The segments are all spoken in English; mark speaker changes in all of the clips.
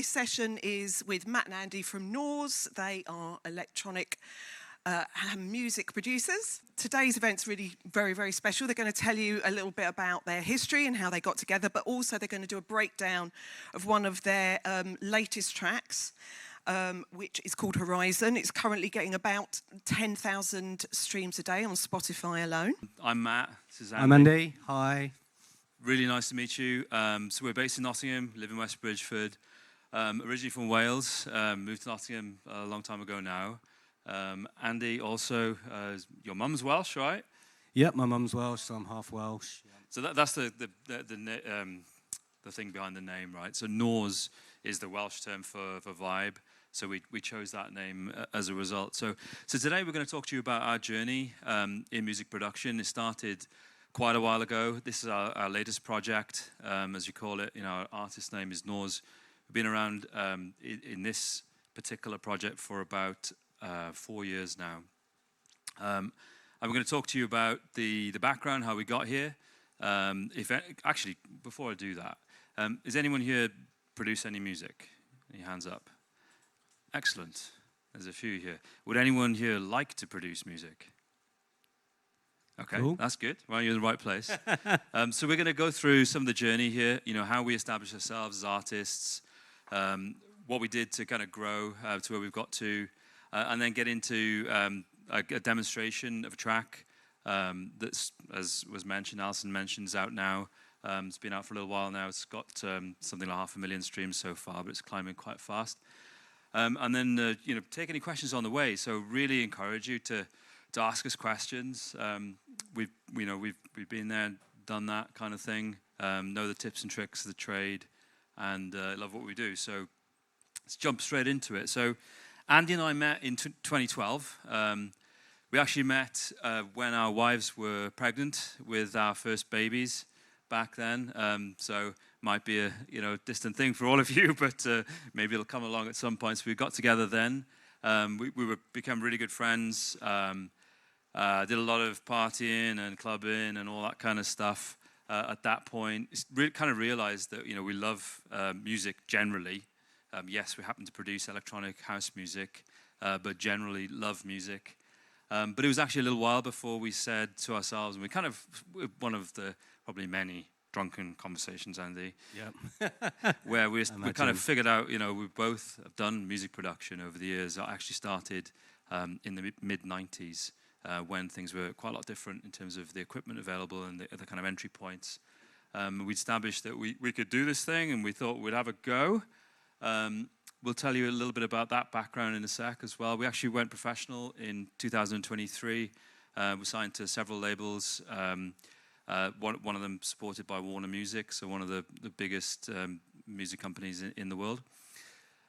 Speaker 1: this session is with Matt and Andy from Noise. They are electronic music producers. Today's event's really very, very special. They're going to tell you a little bit about their history and how they got together, but also they're going to do a breakdown of one of their latest tracks, which is called Horizon. It's currently getting about 10,000 streams a day on Spotify alone.
Speaker 2: I'm Matt. This is Andy.
Speaker 3: I'm Andy. Hi.
Speaker 2: Really nice to meet you. So we're based in Nottingham, live in West Bridgeford. Originally from Wales, moved to Nottingham a long time ago now. Andy also, your mum's Welsh, right?
Speaker 3: Yep, my mum's Welsh, so I'm half Welsh.
Speaker 2: So that's the thing behind the name, right? So Noise is the Welsh term for vibe. So we chose that name as a result. So today we're going to talk to you about our journey in music production. It started quite a while ago. This is our latest project, as you call it. You know, our artist name is Noise. We've been around in this particular project for about 4 years now. And we're going to talk to you about the background, how we got here. Actually, before I do that, does anyone here produce any music? Any hands up? Excellent. There's a few here. Would anyone here like to produce music? Okay, cool. That's good. Well, you're in the right place. So we're going to go through some of the journey here, you know, how we established ourselves as artists, what we did to kind of grow to where we've got to, and then get into a demonstration of a track that's, as was mentioned, Alison mentioned, is out now. It's been out for a little while now. It's got something like 500,000 streams so far, but it's climbing quite fast. And then, you know, take any questions on the way. So really encourage you to ask us questions. We've been there, done that kind of thing. Know the tips and tricks of the trade, and love what we do. So let's jump straight into it. So Andy and I met in 2012. We actually met when our wives were pregnant with our first babies back then. So might be a distant thing for all of you, but maybe it'll come along at some point. So we got together then. We became really good friends. Did a lot of partying and clubbing and all that kind of stuff. At that point, kind of realized that we love music generally. Yes, we happen to produce electronic house music, but generally love music. But it was actually a little while before we said to ourselves, and we kind of, one of the probably many drunken conversations, Andy, where we kind of figured out, we both have done music production over the years. I actually started in the mid-90s when things were quite a lot different in terms of the equipment available and the kind of entry points. We established that we could do this thing, and we thought we'd have a go. We'll tell you a little bit about that background in a sec as well. We actually went professional in 2023. We signed to several labels. One of them supported by Warner Music, so one of the biggest music companies in the world.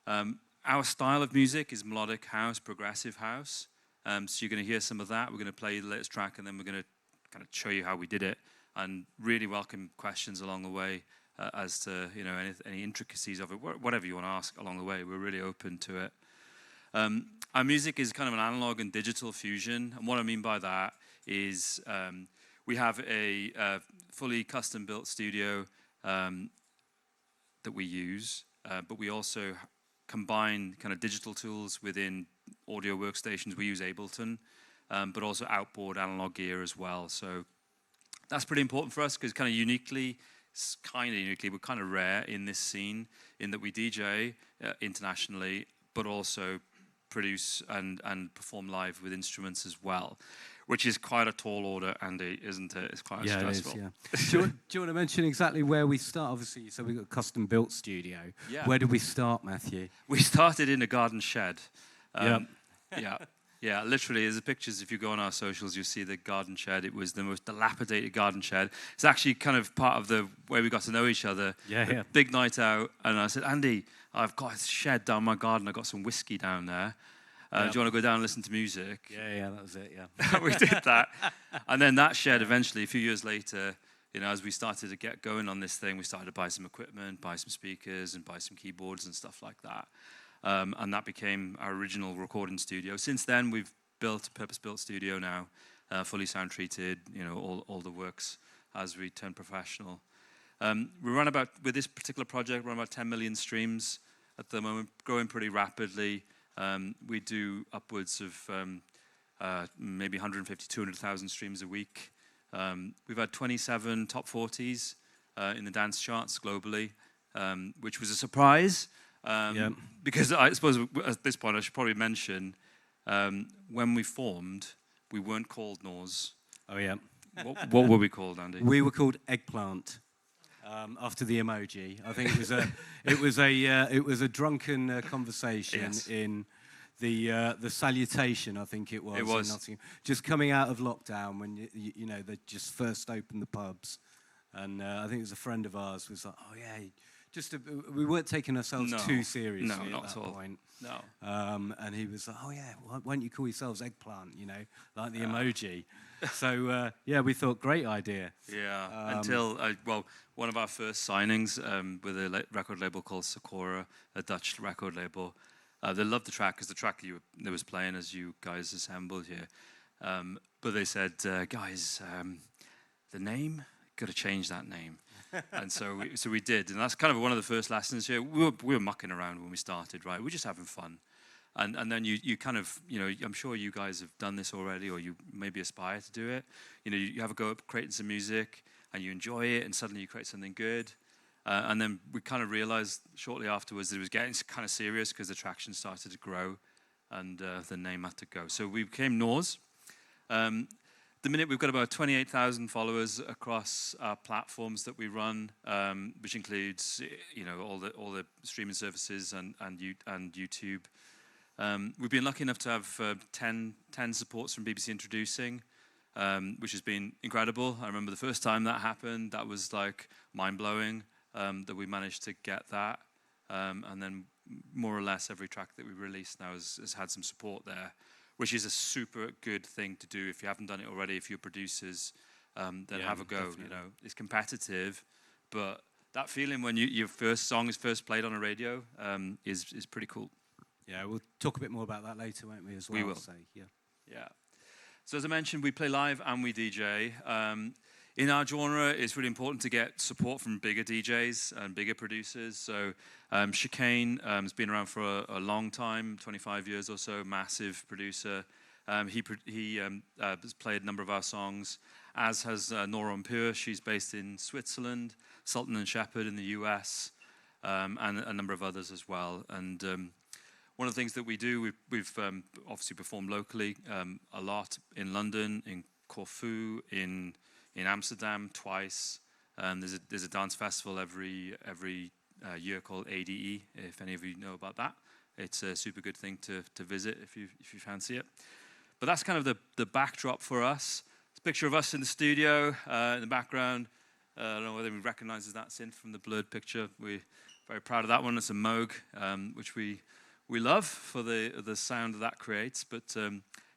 Speaker 2: Our style of music is melodic house, progressive house. So you're going to hear some of that. We're going to play the latest track, and then we're going to kind of show you how we did it, and really welcome questions along the way as to any intricacies of it, whatever you want to ask along the way. We're really open to it. Our music is kind of an analog and digital fusion, and what I mean by that is we have a fully custom-built studio that we use, but we also combine kind of digital tools within audio workstations. We use Ableton, but also outboard analog gear as well. So that's pretty important for us because we're kind of rare in this scene in that we DJ internationally, but also produce and perform live with instruments as well, which is quite a tall order, Andy, isn't it? It's quite stressful.
Speaker 3: It is, yeah. do you want to mention exactly where we start? Obviously, so we've got a custom-built studio. Yeah. Where did we start, Matthew?
Speaker 2: We started in a garden shed. Yeah, literally, there's the pictures. If you go on our socials, you'll see the garden shed. It was the most dilapidated garden shed. It's actually kind of part of the way we got to know each other. Yeah. Big night out, and I said, Andy, I've got a shed down my garden. I've got some whiskey down there. Do you want to go down and listen to music?
Speaker 3: Yeah, that was it, yeah.
Speaker 2: We did that. And then that shed eventually, a few years later, as we started to get going on this thing, we started to buy some equipment, buy some speakers, and buy some keyboards and stuff like that. And that became our original recording studio. Since then, we've built a purpose-built studio now, fully sound-treated, all the works as we turn professional. With this particular project, we run about 10 million streams at the moment, growing pretty rapidly. We do upwards of maybe 150, 200,000 streams a week. We've had 27 top 40s in the dance charts globally, which was a surprise. Because I suppose at this point I should probably mention, when we formed, we weren't called Nors.
Speaker 3: Oh yeah.
Speaker 2: What were we called, Andy?
Speaker 3: We were called Eggplant, after the emoji. I think it was a drunken conversation in the salutation. I think it was.
Speaker 2: It was
Speaker 3: in Nottingham. Just coming out of lockdown when you know they just first opened the pubs, and I think it was a friend of ours was like, oh yeah. We weren't taking ourselves too seriously at that point.
Speaker 2: No.
Speaker 3: And he was like, oh yeah, why don't you call yourselves Eggplant, you know, like the emoji. So, we thought, great idea.
Speaker 2: Yeah, until, one of our first signings with a record label called Sakura, a Dutch record label, they loved the track because the track that was playing as you guys assembled here. But they said, guys, the name, got to change that name. And so we did, and that's kind of one of the first lessons here. We were mucking around when we started, right? We're just having fun, and then you kind of, you know, I'm sure you guys have done this already, or you maybe aspire to do it. You know, you have a go at creating some music, and you enjoy it, and suddenly you create something good, and then we kind of realized shortly afterwards that it was getting kind of serious because the traction started to grow, and the name had to go. So we became Nors. The minute we've got about 28,000 followers across our platforms that we run, which includes, you know, all the streaming services and YouTube. We've been lucky enough to have 10 supports from BBC Introducing, which has been incredible. I remember the first time that happened, that was like mind-blowing that we managed to get that. And then more or less every track that we released now has had some support there, which is a super good thing to do if you haven't done it already. If you're producers, then have a go. Definitely. You know, it's competitive, but that feeling when your first song is first played on a radio is pretty cool.
Speaker 3: Yeah, we'll talk a bit more about that later, won't we? As well.
Speaker 2: We will. Yeah. So as I mentioned, we play live and we DJ. In our genre, it's really important to get support from bigger DJs and bigger producers. So Chicane has been around for a long time, 25 years or so, massive producer. He has played a number of our songs, as has Nora Pure. She's based in Switzerland, Sultan and Shepherd in the US, and a number of others as well. And one of the things that we do, we've obviously performed locally a lot in London, in Corfu, in Amsterdam twice. There's a dance festival every year called ADE. If any of you know about that, it's a super good thing to visit if you fancy it. But that's kind of the backdrop for us. It's a picture of us in the studio in the background. I don't know whether anyone recognizes that synth from the blurred picture. We're very proud of that one. It's a Moog, which we love for the sound that creates. But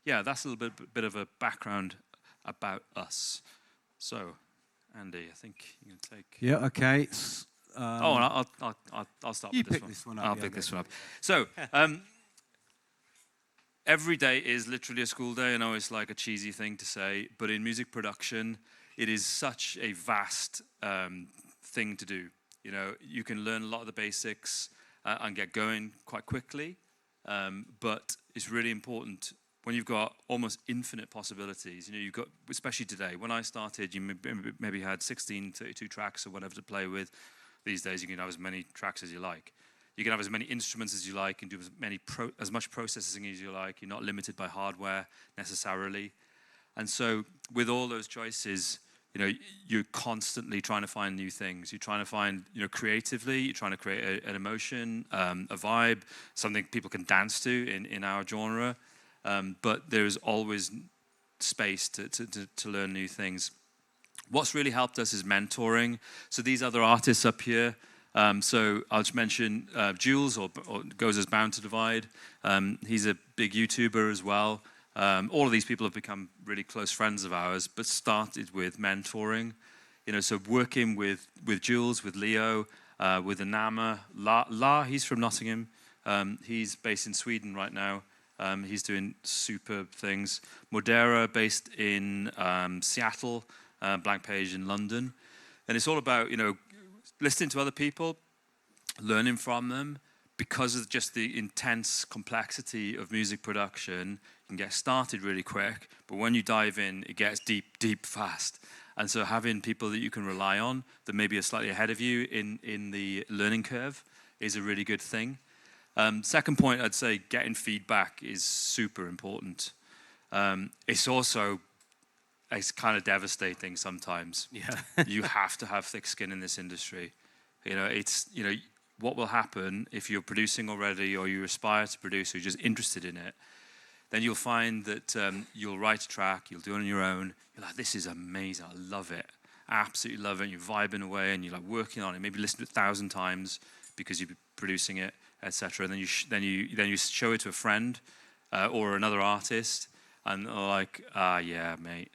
Speaker 2: that's a little bit of a background about us. So, Andy, I think you can take.
Speaker 3: Yeah. Okay.
Speaker 2: I'll start with this one.
Speaker 3: You pick this one up.
Speaker 2: I'll pick this one up. So, every day is literally a school day. I know it's like a cheesy thing to say, but in music production, it is such a vast thing to do. You know, you can learn a lot of the basics and get going quite quickly, but it's really important. When you've got almost infinite possibilities, you know, you've got, especially today, when I started, you maybe had 16, 32 tracks or whatever to play with. These days, you can have as many tracks as you like. You can have as many instruments as you like and do as much processing as you like. You're not limited by hardware necessarily. And so with all those choices, you know, you're constantly trying to find new things. You're trying to find, you know, creatively, you're trying to create an emotion, a vibe, something people can dance to in our genre. But there's always space to learn new things. What's really helped us is mentoring. So these other artists up here, so I'll just mention Jules, or goes as Bound to Divide. He's a big YouTuber as well. All of these people have become really close friends of ours, but started with mentoring. You know, so working with Jules, with Leo, with Anama. La, he's from Nottingham. He's based in Sweden right now. He's doing superb things. Modera, based in Seattle, Blank Page in London. And it's all about, you know, listening to other people, learning from them, because of just the intense complexity of music production, you can get started really quick, but when you dive in, it gets deep, deep fast. And so having people that you can rely on that maybe are slightly ahead of you in the learning curve is a really good thing. Second point, I'd say getting feedback is super important. It's kind of devastating sometimes.
Speaker 3: Yeah.
Speaker 2: You have to have thick skin in this industry. What will happen if you're producing already or you aspire to produce or you're just interested in it, then you'll find that you'll write a track, you'll do it on your own. You're like, this is amazing, I love it. I absolutely love it. And you're vibing away and you're like working on it. Maybe listen to it 1,000 times because you're producing it, etc. And then you show it to a friend or another artist, and they're like, yeah, mate,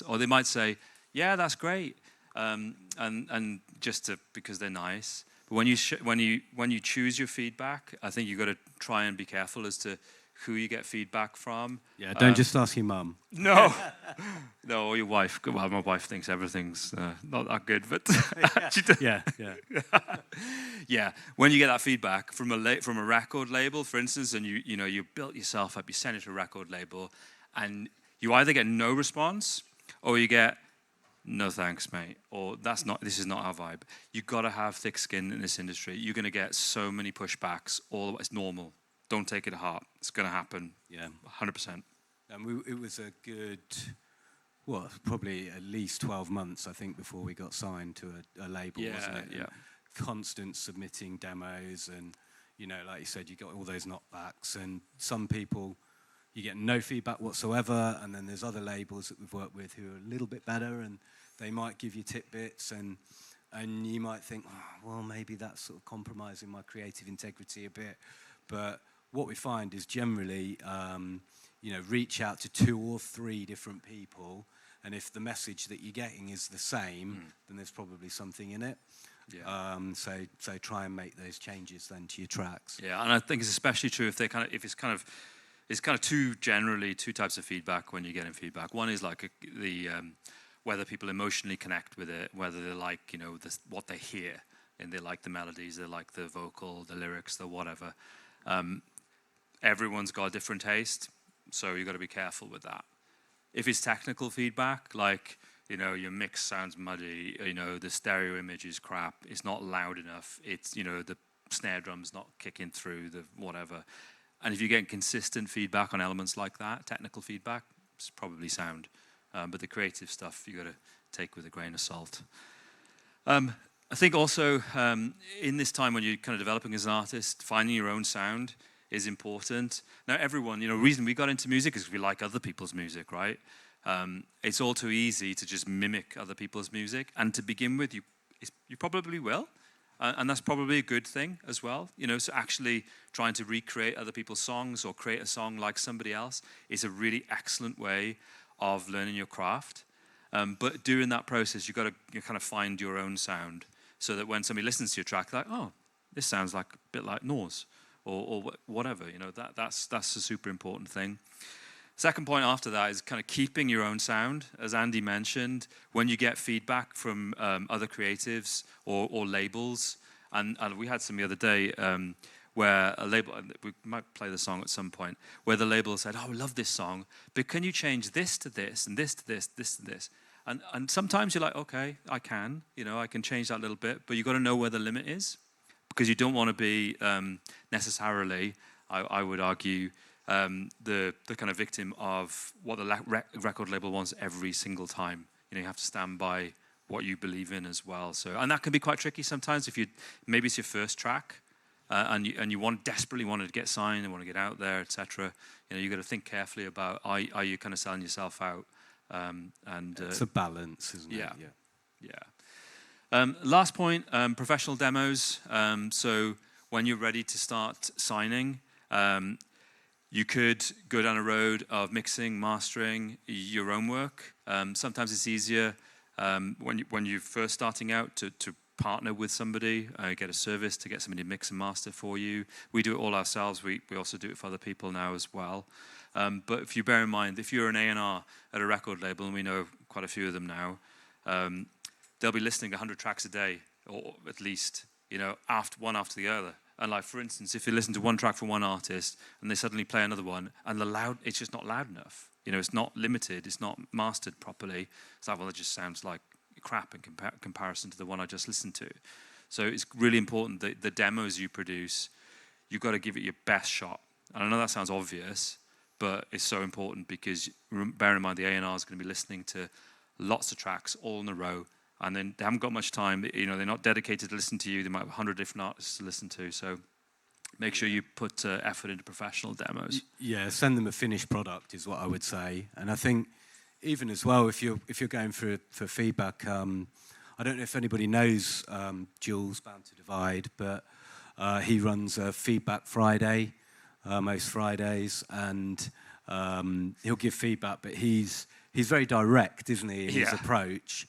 Speaker 2: or they might say, yeah, that's great, and just because they're nice. But when you choose your feedback, I think you've got to try and be careful as to who you get feedback from.
Speaker 3: Yeah, don't just ask your mum.
Speaker 2: No, no, or your wife. Well, my wife thinks everything's not that good, but
Speaker 3: yeah.
Speaker 2: Yeah. When you get that feedback from a record label, for instance, and you built yourself up, you send it to a record label, and you either get no response or you get no thanks, mate, or this is not our vibe. You've got to have thick skin in this industry. You're going to get so many pushbacks. It's normal. Don't take it to heart. It's going to happen.
Speaker 3: Yeah,
Speaker 2: 100%.
Speaker 3: And it was a good, probably at least 12 months, I think, before we got signed to a label, wasn't it?
Speaker 2: Yeah.
Speaker 3: Constant submitting demos, and like you said, you got all those knockbacks, and some people you get no feedback whatsoever, and then there's other labels that we've worked with who are a little bit better, and they might give you tidbits, and you might think, well, maybe that's sort of compromising my creative integrity a bit. But what we find is generally, reach out to 2 or 3 different people, and if the message that you're getting is the same, then there's probably something in it.
Speaker 2: Yeah.
Speaker 3: So try and make those changes then to your tracks.
Speaker 2: Yeah, and I think it's especially true if it's kind of two types of feedback when you're getting feedback. One is like whether people emotionally connect with it, whether they like what they hear, and they like the melodies, they like the vocal, the lyrics, the whatever. Everyone's got a different taste, so you've got to be careful with that. If it's technical feedback, like your mix sounds muddy, the stereo image is crap, it's not loud enough, it's the snare drum's not kicking through, the whatever. And if you're getting consistent feedback on elements like that, technical feedback, it's probably sound. But the creative stuff you got to take with a grain of salt. I think also in this time when you're kind of developing as an artist, finding your own sound is important. Now everyone, reason we got into music is because we like other people's music, right? It's all too easy to just mimic other people's music, and to begin with, you probably will. And that's probably a good thing as well. So actually trying to recreate other people's songs or create a song like somebody else is a really excellent way of learning your craft. But during that process, you've got to kind of find your own sound, so that when somebody listens to your track, they're like, oh, this sounds like a bit like Norse or whatever. That's a super important thing. Second point after that is kind of keeping your own sound. As Andy mentioned, when you get feedback from other creatives or labels, and we had some the other day where a label, we might play the song at some point, where the label said, oh, I love this song, but can you change this to this, and this to this, this to this? And sometimes you're like, okay, I can change that a little bit, but you've got to know where the limit is, because you don't want to be necessarily, I would argue, the kind of victim of what the record label wants every single time. You have to stand by what you believe in as well. So, and that can be quite tricky sometimes. If maybe it's your first track, and you desperately want to get signed and want to get out there, etc. You got to think carefully about are you kind of selling yourself out?
Speaker 3: It's a balance, isn't it?
Speaker 2: Yeah. Last point: professional demos. So when you're ready to start signing. You could go down a road of mixing, mastering your own work. Sometimes it's easier when you're first starting out to partner with somebody, get a service to get somebody to mix and master for you. We do it all ourselves. We also do it for other people now as well. But if you bear in mind, if you're an A&R at a record label, and we know quite a few of them now, they'll be listening to 100 tracks a day, or at least, one after the other. And like, for instance, if you listen to one track from one artist and they suddenly play another one and it's just not loud enough. You know, it's not limited, it's not mastered properly. It's like, well, it just sounds like crap in comparison to the one I just listened to. So it's really important that the demos you produce, you've got to give it your best shot. And I know that sounds obvious, but it's so important because bear in mind the A&R is going to be listening to lots of tracks all in a row, and then they haven't got much time. You know, they're not dedicated to listen to you. They might have 100 different artists to listen to. So make sure you put effort into professional demos.
Speaker 3: Yeah, send them a finished product is what I would say. And I think even as well, if you're going for feedback, I don't know if anybody knows Jules Bound to Divide, but he runs a Feedback Friday most Fridays, and he'll give feedback. But he's very direct, isn't he, in his approach.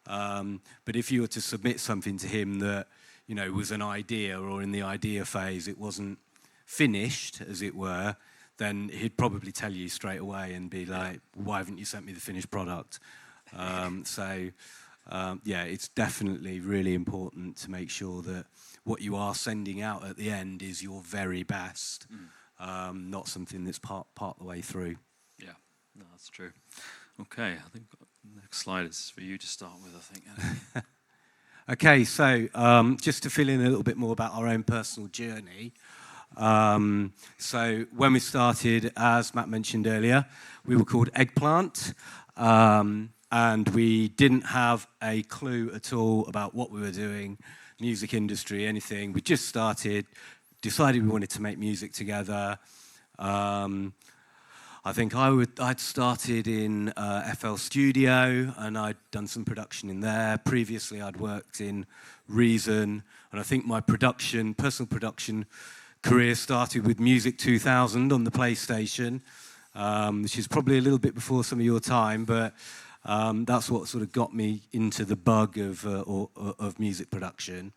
Speaker 3: But if you were to submit something to him that, you know, was an idea or in the idea phase, it wasn't finished, as it were, then he'd probably tell you straight away and be like, why haven't you sent me the finished product? It's definitely really important to make sure that what you are sending out at the end is your very best, not something that's part the way through.
Speaker 2: Yeah, no, that's true. Okay, I think the next slide is for you to start with, I think.
Speaker 3: Okay, so just to fill in a little bit more about our own personal journey. So when we started, as Matt mentioned earlier, we were called Eggplant, and we didn't have a clue at all about what we were doing, music industry, anything. We just started, decided we wanted to make music together. I think I'd started in FL Studio, and I'd done some production in there. Previously, I'd worked in Reason, and I think my personal production career started with Music 2000 on the PlayStation, which is probably a little bit before some of your time, but that's what sort of got me into the bug of music production.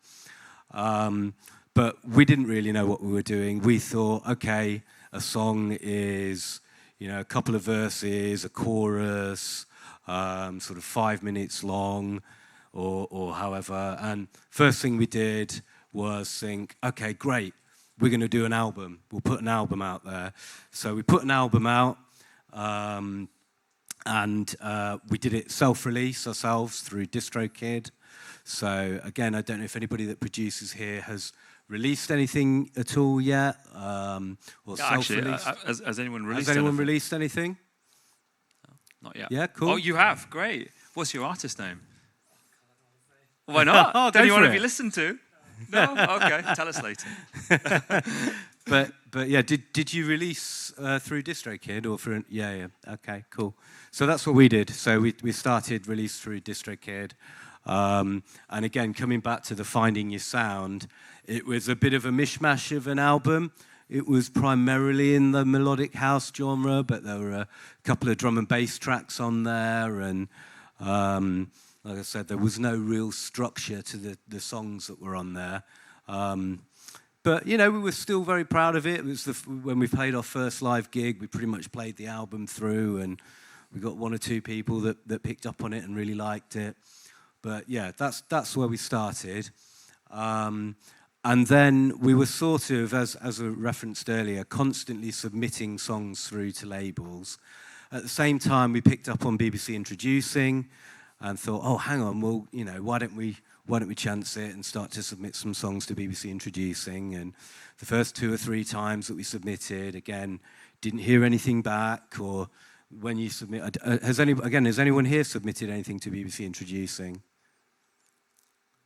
Speaker 3: But we didn't really know what we were doing. We thought, okay, a song is, you know, a couple of verses, a chorus, sort of 5 minutes long, or however. And first thing we did was think, okay, great, we're going to do an album. We'll put an album out there. So we put an album out, and we did it self-release ourselves through DistroKid. So again, I don't know if anybody that produces here has released anything at all yet, or self-released.
Speaker 2: Actually, has anyone released?
Speaker 3: Has anyone released anything?
Speaker 2: No, not yet.
Speaker 3: Yeah, cool.
Speaker 2: Oh, you have. Great. What's your artist name? Why not?
Speaker 3: Oh,
Speaker 2: don't you want to be listened to? No. Okay. Tell us later.
Speaker 3: But yeah, did you release through DistroKid or through? Yeah. Okay, cool. So that's what we did. So we started release through DistroKid. And again, coming back to the finding your sound, it was a bit of a mishmash of an album. It was primarily in the melodic house genre, but there were a couple of drum and bass tracks on there, and like I said, there was no real structure to the songs that were on there. But, you know, we were still very proud of it. It was when we played our first live gig, we pretty much played the album through, and we got one or two people that picked up on it and really liked it. But yeah, that's where we started. And then we were sort of, as I referenced earlier, constantly submitting songs through to labels. At the same time, we picked up on BBC Introducing and thought, oh, hang on, well, you know, why don't we chance it and start to submit some songs to BBC Introducing? And the first 2 or 3 times that we submitted, again, didn't hear anything back. Or when you submit, has anyone here submitted anything to BBC Introducing?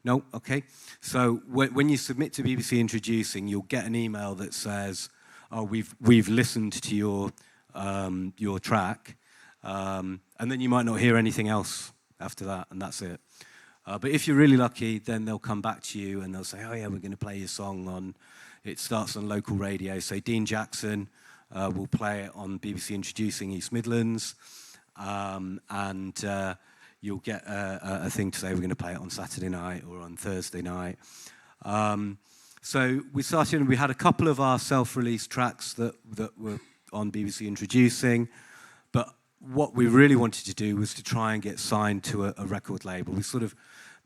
Speaker 3: No? Okay. So when you submit to BBC Introducing, you'll get an email that says, oh, we've listened to your track, and then you might not hear anything else after that, and that's it. But if you're really lucky, then they'll come back to you and they'll say, oh yeah, we're going to play your song on, it starts on local radio. So Dean Jackson will play it on BBC Introducing East Midlands, and you'll get a thing to say we're going to play it on Saturday night or on Thursday night. So we started, and we had a couple of our self-released tracks that were on BBC Introducing, but what we really wanted to do was to try and get signed to a record label. We sort of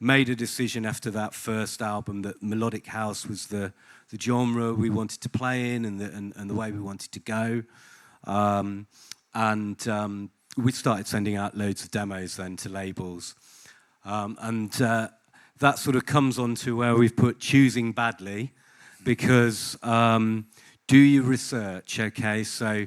Speaker 3: made a decision after that first album that melodic house was the genre we wanted to play in and the way we wanted to go. We started sending out loads of demos then to labels. That sort of comes on to where we've put choosing badly, because do your research, okay? So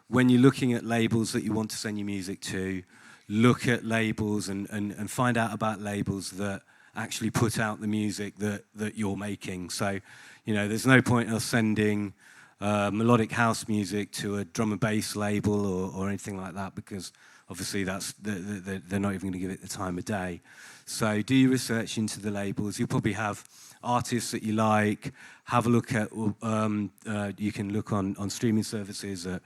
Speaker 3: when you're looking at labels that you want to send your music to, look at labels and find out about labels that actually put out the music that you're making. So, you know, there's no point in us sending melodic house music to a drum and bass label or anything like that, because obviously they're not even going to give it the time of day. So do your research into the labels. You'll probably have artists that you like. Have a look at, you can look on streaming services at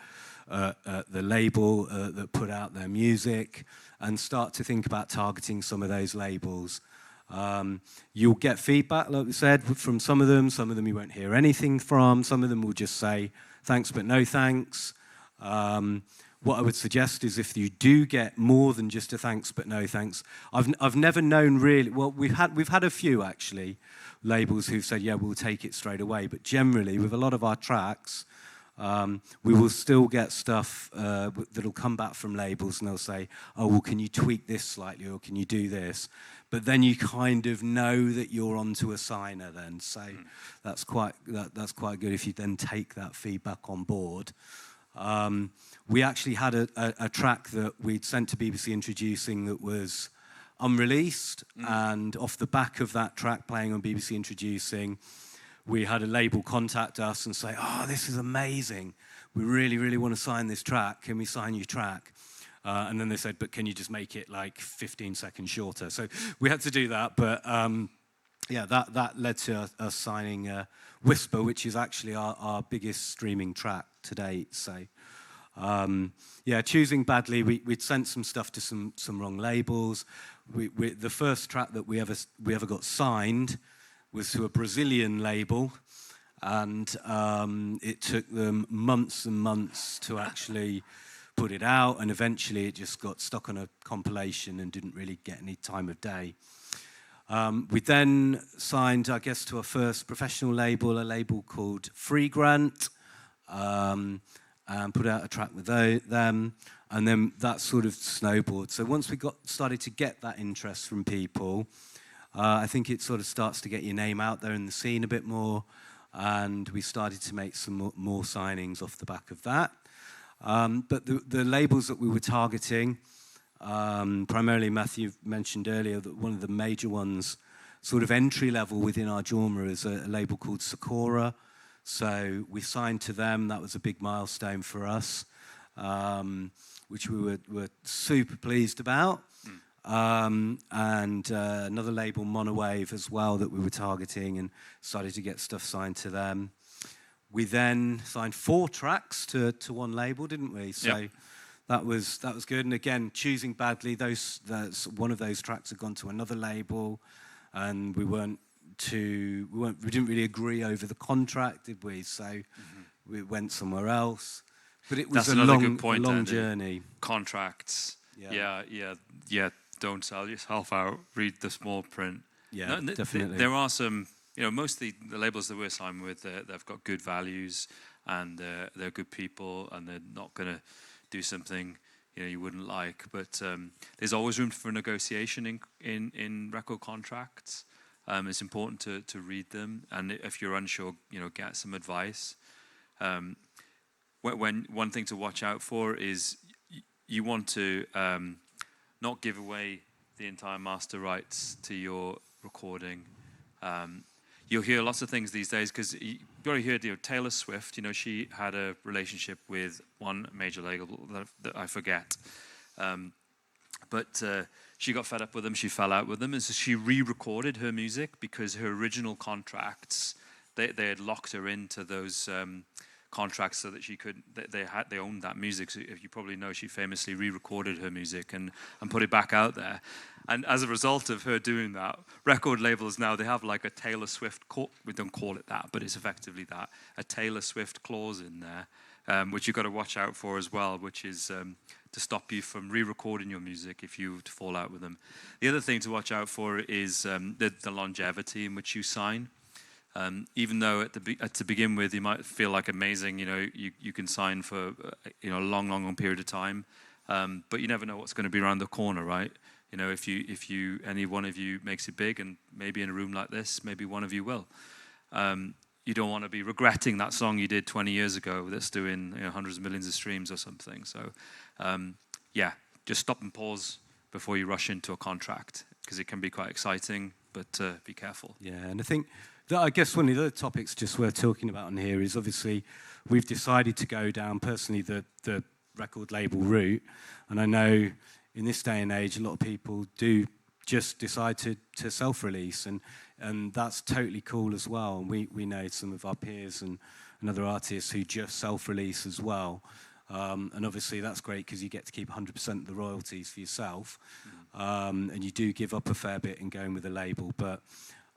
Speaker 3: the label that put out their music, and start to think about targeting some of those labels. You'll get feedback, like we said, from some of them. Some of them you won't hear anything from. Some of them will just say, thanks but no thanks. What I would suggest is, if you do get more than just a thanks but no thanks, I've never known really, well, we've had a few actually, labels who've said, yeah, we'll take it straight away. But generally, with a lot of our tracks, we will still get stuff that'll come back from labels, and they'll say, oh, well, can you tweak this slightly, or can you do this? But then you kind of know that you're onto a signer then. So that's quite good if you then take that feedback on board. We actually had a track that we'd sent to BBC Introducing that was unreleased, and off the back of that track playing on BBC Introducing, we had a label contact us and say, oh, this is amazing. We really, really want to sign this track. Can we sign your track? And then they said, but can you just make it like 15 seconds shorter? So we had to do that, but yeah, that led to us signing Whisper, which is actually our biggest streaming track to date. So yeah, choosing badly. We'd sent some stuff to some wrong labels. The first track that we ever got signed was to a Brazilian label, and it took them months and months to actually put it out, and eventually it just got stuck on a compilation and didn't really get any time of day. We then signed, I guess, to our first professional label, a label called Free Grant, and put out a track with them, and then that sort of snowballed. So once we started to get that interest from people, I think it sort of starts to get your name out there in the scene a bit more, and we started to make some more signings off the back of that. But the labels that we were targeting, primarily Matthew mentioned earlier that one of the major ones, sort of entry level within our genre, is a label called Sakura. So we signed to them. That was a big milestone for us, which we were super pleased about. And another label, Monowave, as well, that we were targeting, and started to get stuff signed to them. We then signed 4 tracks to one label, didn't we? So yep. that was good. And again, choosing badly, one of those tracks had gone to another label, and we didn't really agree over the contract, did we? So we went somewhere else. But it was a long journey.
Speaker 2: Contracts. Yeah. Don't sell yourself out. Read the small print.
Speaker 3: Yeah, definitely.
Speaker 2: There are some, most of the labels that we're signed with, they've got good values, and they're good people, and they're not going to do something you wouldn't like. But there's always room for negotiation in record contracts. It's important to read them, and if you're unsure, get some advice. One thing to watch out for is you want to not give away the entire master rights to your recording. You'll hear lots of things these days, because you already heard Taylor Swift. She had a relationship with one major label that I forget, but she got fed up with them. She fell out with them, and so she re-recorded her music, because her original contracts they had locked her into those contracts so that she could. They owned that music. So if you probably know, she famously re-recorded her music and put it back out there. And as a result of her doing that, record labels now, they have like a Taylor Swift, we don't call it that, but it's effectively that, a Taylor Swift clause in there, which you've got to watch out for as well, which is to stop you from re-recording your music if you were to fall out with them. The other thing to watch out for is the longevity in which you sign. Even though to begin with you might feel like amazing, you can sign for a long period of time, but you never know what's going to be around the corner, right? If any one of you makes it big, and maybe in a room like this, maybe one of you will. You don't want to be regretting that song you did 20 years ago that's doing hundreds of millions of streams or something. So, just stop and pause before you rush into a contract, because it can be quite exciting, but be careful.
Speaker 3: Yeah, and I think that, I guess one of the other topics just worth talking about on here is obviously we've decided to go down personally the record label route, and I know in this day and age a lot of people do just decide to self-release, and that's totally cool as well. And we know some of our peers and other artists who just self-release as well. And obviously that's great because you get to keep 100% of the royalties for yourself, and you do give up a fair bit in going with a label. But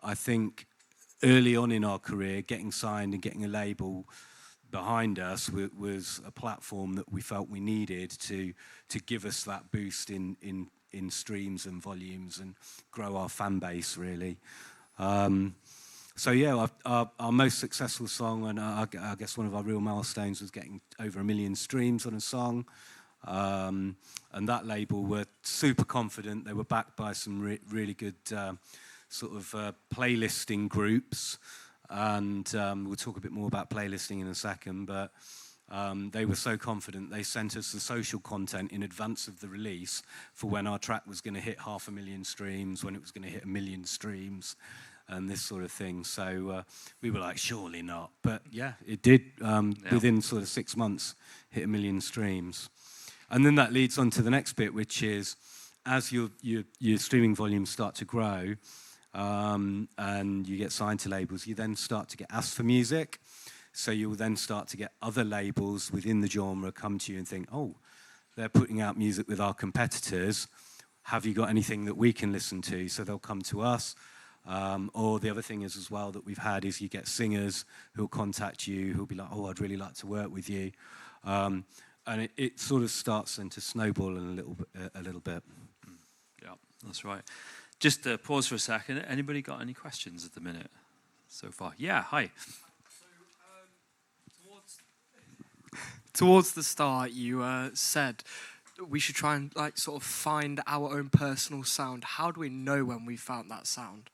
Speaker 3: I think early on in our career, getting signed and getting a label behind us was a platform that we felt we needed to give us that boost in streams and volumes and grow our fan base, really. So yeah, our most successful song, and I guess one of our real milestones, was getting over 1 million streams on a song. And that label were super confident. They were backed by some really good sort of playlisting groups. And we'll talk a bit more about playlisting in a second, but they were so confident they sent us the social content in advance of the release for when our track was going to hit 500,000 streams, when it was going to hit 1 million streams, and this sort of thing. So we were like, surely not. But yeah, it did. Within sort of 6 months, hit 1 million streams. And then that leads on to the next bit, which is as your streaming volumes start to grow, and you get signed to labels, you then start to get asked for music. So you'll then start to get other labels within the genre come to you and think, oh, they're putting out music with our competitors. Have you got anything that we can listen to? So they'll come to us. Or the other thing is as well that we've had is you get singers who'll contact you, who'll be like, oh, I'd really like to work with you. And it sort of starts then to snowball in a little bit.
Speaker 2: Yeah, that's right. Just pause for a second. Anybody got any questions at the minute so far? Yeah, hi.
Speaker 4: Towards the start, you said we should try and sort of find our own personal sound. How do we know when we found that sound?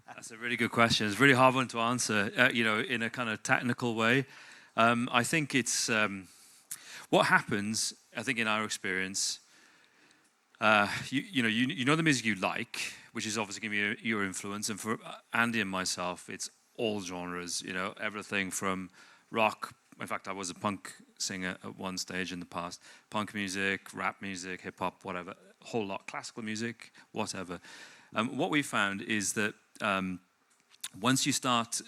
Speaker 2: That's a really good question. It's a really hard one to answer, in a kind of technical way. I think it's what happens. I think in our experience, you know the music you like, which is obviously going to be your influence. And for Andy and myself, it's all genres. Everything from rock. In fact, I was a punk singer at one stage in the past. Punk music, rap music, hip hop, whatever, a whole lot, classical music, whatever. What we found is that once you start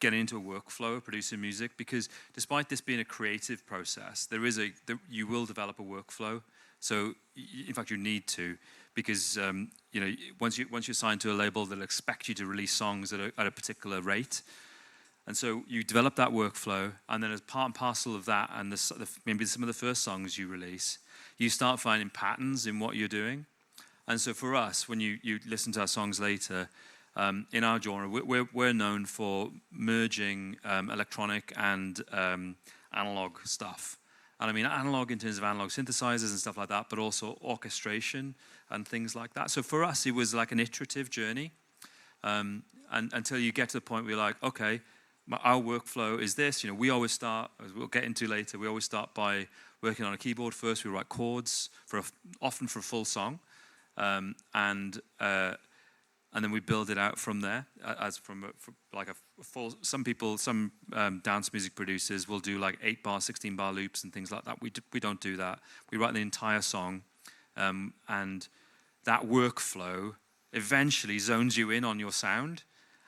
Speaker 2: getting into a workflow of producing music, because despite this being a creative process, you will develop a workflow. So, in fact, you need to, because once you're signed to a label, they'll expect you to release songs at a particular rate. And so you develop that workflow, and then as part and parcel of that, and maybe some of the first songs you release, you start finding patterns in what you're doing. And so for us, when you listen to our songs later, in our genre, we're known for merging electronic and analog stuff. And I mean analog in terms of analog synthesizers and stuff like that, but also orchestration and things like that. So for us, it was like an iterative journey, and until you get to the point where you're like, okay, our workflow is this. We always start, as we'll get into later, we always start by working on a keyboard first. We write chords often for a full song, and then we build it out from there. As from a full. Some dance music producers will do like 8-bar, 16-bar loops and things like that. We don't do that. We write the entire song, and that workflow eventually zones you in on your sound.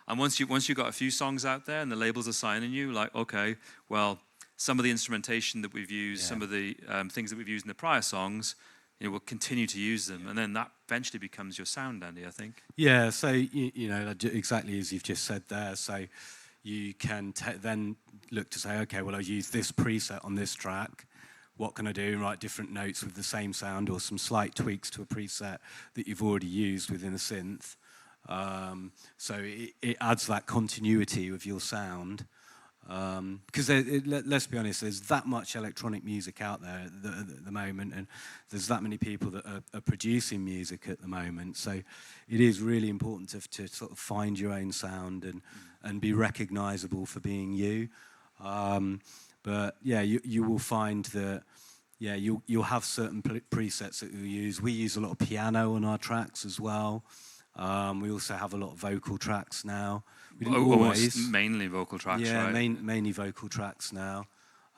Speaker 2: And once you've got a few songs out there and the labels are signing you, like, okay, well, some of the instrumentation that we've used, some of the things that we've used in the prior songs, we'll continue to use them. And then that eventually becomes your sound, Andy, I think.
Speaker 3: Yeah, so, exactly as you've just said there. So you can then look to say, okay, well, I'll use this preset on this track. What can I do? And write different notes with the same sound or some slight tweaks to a preset that you've already used within a synth. So it adds that continuity of your sound. Because let's be honest, there's that much electronic music out there at the moment, and there's that many people that are producing music at the moment. So it is really important to sort of find your own sound and be recognizable for being you. But yeah, you will find that you'll have certain presets that we use. We use a lot of piano on our tracks as well. We also have a lot of vocal tracks now. We didn't always.
Speaker 2: Mainly vocal tracks, right?
Speaker 3: Yeah, mainly vocal tracks now.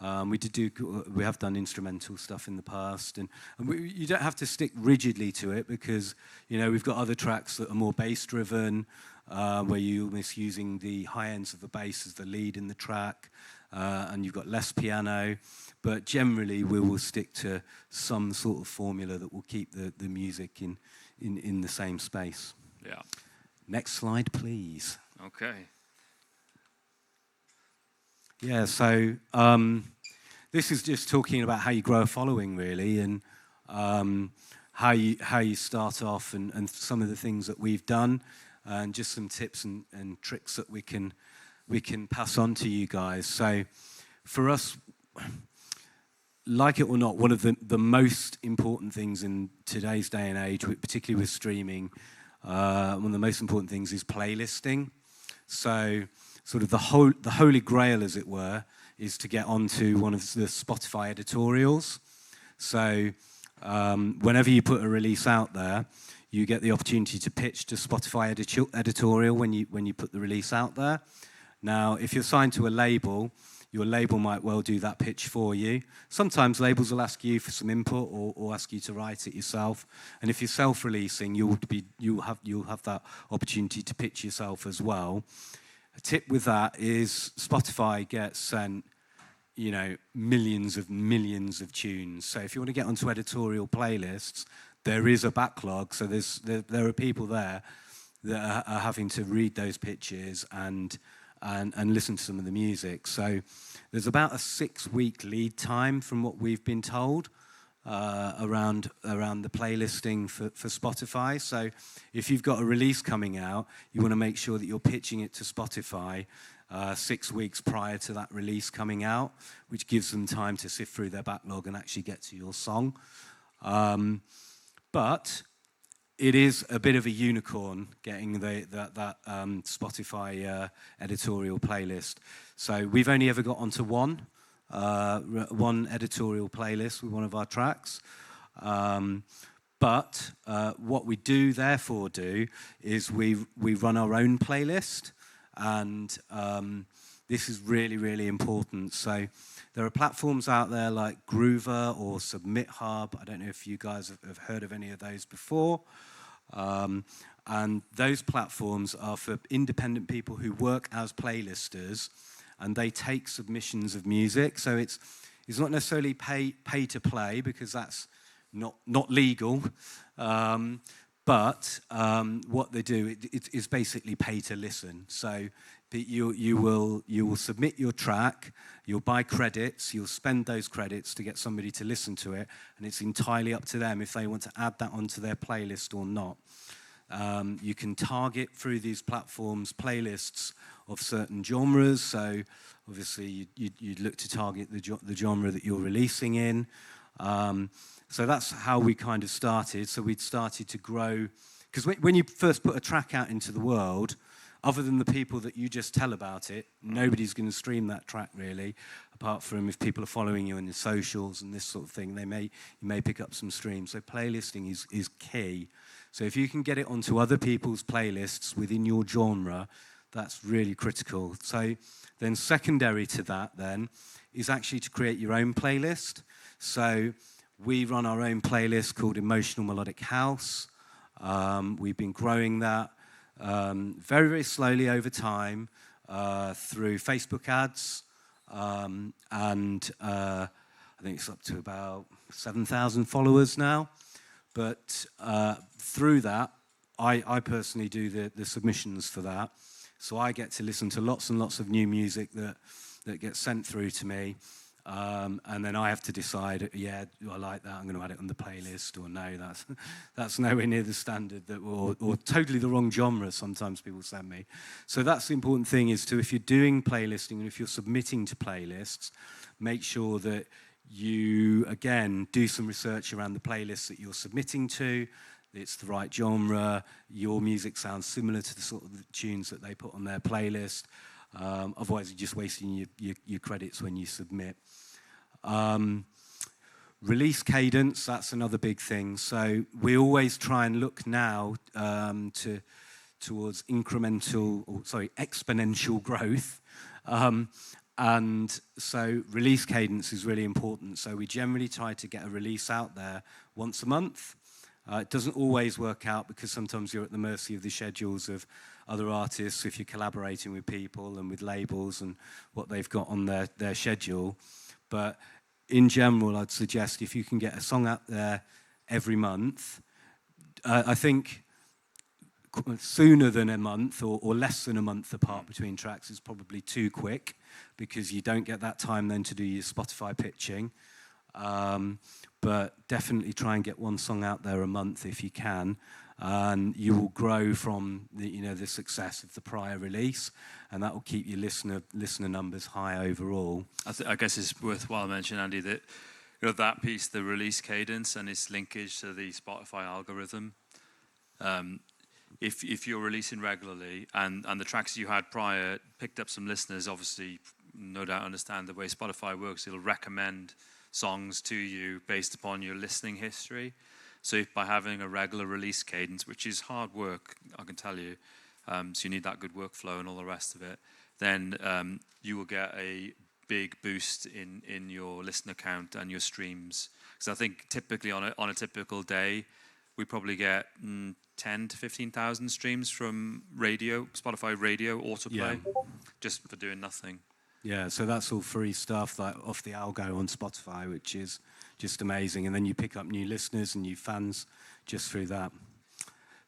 Speaker 3: We have done instrumental stuff in the past, and you don't have to stick rigidly to it, because we've got other tracks that are more bass driven, where you're almost using the high ends of the bass as the lead in the track, and you've got less piano. But generally, we will stick to some sort of formula that will keep the music in the same space.
Speaker 2: Yeah.
Speaker 3: Next slide, please.
Speaker 2: Okay.
Speaker 3: Yeah, so this is just talking about how you grow a following, really, and how you start off, and some of the things that we've done, and just some tips and tricks that we can pass on to you guys. So for us, like it or not, one of the most important things in today's day and age, particularly with streaming, one of the most important things is playlisting. So sort of the holy grail, as it were, is to get onto one of the Spotify editorials. So whenever you put a release out there, you get the opportunity to pitch to Spotify editorial when you put the release out there. Now, if you're signed to a label, your label might well do that pitch for you. Sometimes labels will ask you for some input or ask you to write it yourself. And if you're self-releasing, you'll have that opportunity to pitch yourself as well. A tip with that is Spotify gets sent, millions of tunes. So if you want to get onto editorial playlists, there is a backlog. So there are people there that are having to read those pitches and listen to some of the music. So there's about a 6-week lead time from what we've been told around the playlisting for Spotify. So if you've got a release coming out, you want to make sure that you're pitching it to Spotify 6 weeks prior to that release coming out, which gives them time to sift through their backlog and actually get to your song. But it is a bit of a unicorn getting that Spotify editorial playlist. So we've only ever got onto one editorial playlist with one of our tracks. But what we do therefore do is we run our own playlist, and this is really, really important. So there are platforms out there like Groover or Submit Hub. I don't know if you guys have heard of any of those before. And those platforms are for independent people who work as playlisters, and they take submissions of music. So it's not necessarily pay to play, because that's not legal. But what they do is basically pay to listen. So you will submit your track, you'll buy credits, you'll spend those credits to get somebody to listen to it, and it's entirely up to them if they want to add that onto their playlist or not. You can target through these platforms playlists of certain genres. So obviously you'd look to target the genre that you're releasing in. So that's how we kind of started. So we'd started to grow, because when you first put a track out into the world, other than the people that you just tell about it, nobody's going to stream that track really, apart from if people are following you on your socials and this sort of thing. You may pick up some streams. So playlisting is key. So if you can get it onto other people's playlists within your genre, that's really critical. So then secondary to that then is actually to create your own playlist. So we run our own playlist called Emotional Melodic House. We've been growing that very, very slowly over time through Facebook ads. And I think it's up to about 7,000 followers now. But through that, I personally do the submissions for that. So I get to listen to lots and lots of new music that gets sent through to me. And then I have to decide, yeah, do I like that? I'm going to add it on the playlist, or no, that's nowhere near the standard, or totally the wrong genre, sometimes people send me. So that's the important thing, is to, if you're doing playlisting and if you're submitting to playlists, make sure that you, again, do some research around the playlists that you're submitting to. It's the right genre, your music sounds similar to the sort of tunes that they put on their playlist. Otherwise, you're just wasting your credits when you submit. Release cadence, that's another big thing. So we always try and look now towards exponential growth. And so release cadence is really important. So we generally try to get a release out there once a month. It doesn't always work out, because sometimes you're at the mercy of the schedules of other artists if you're collaborating with people and with labels and what they've got on their schedule. But in general, I'd suggest if you can get a song out there every month, I think sooner than a month or less than a month apart between tracks is probably too quick, because you don't get that time then to do your Spotify pitching. But definitely try and get one song out there a month if you can, and you will grow from the success of the prior release, and that will keep your listener numbers high overall.
Speaker 2: I guess it's worthwhile mentioning, Andy, that that piece, the release cadence and its linkage to the Spotify algorithm. If you're releasing regularly and the tracks you had prior picked up some listeners, obviously, no doubt understand the way Spotify works. It'll recommend songs to you based upon your listening history. So if by having a regular release cadence, which is hard work, I can tell you, so you need that good workflow and all the rest of it, then you will get a big boost in your listener count and your streams. Because I think typically on a typical day, we probably get 10 to 15,000 streams from radio, Spotify radio autoplay, just for doing nothing.
Speaker 3: Yeah, so that's all free stuff, like off the algo on Spotify, which is just amazing. And then you pick up new listeners and new fans just through that.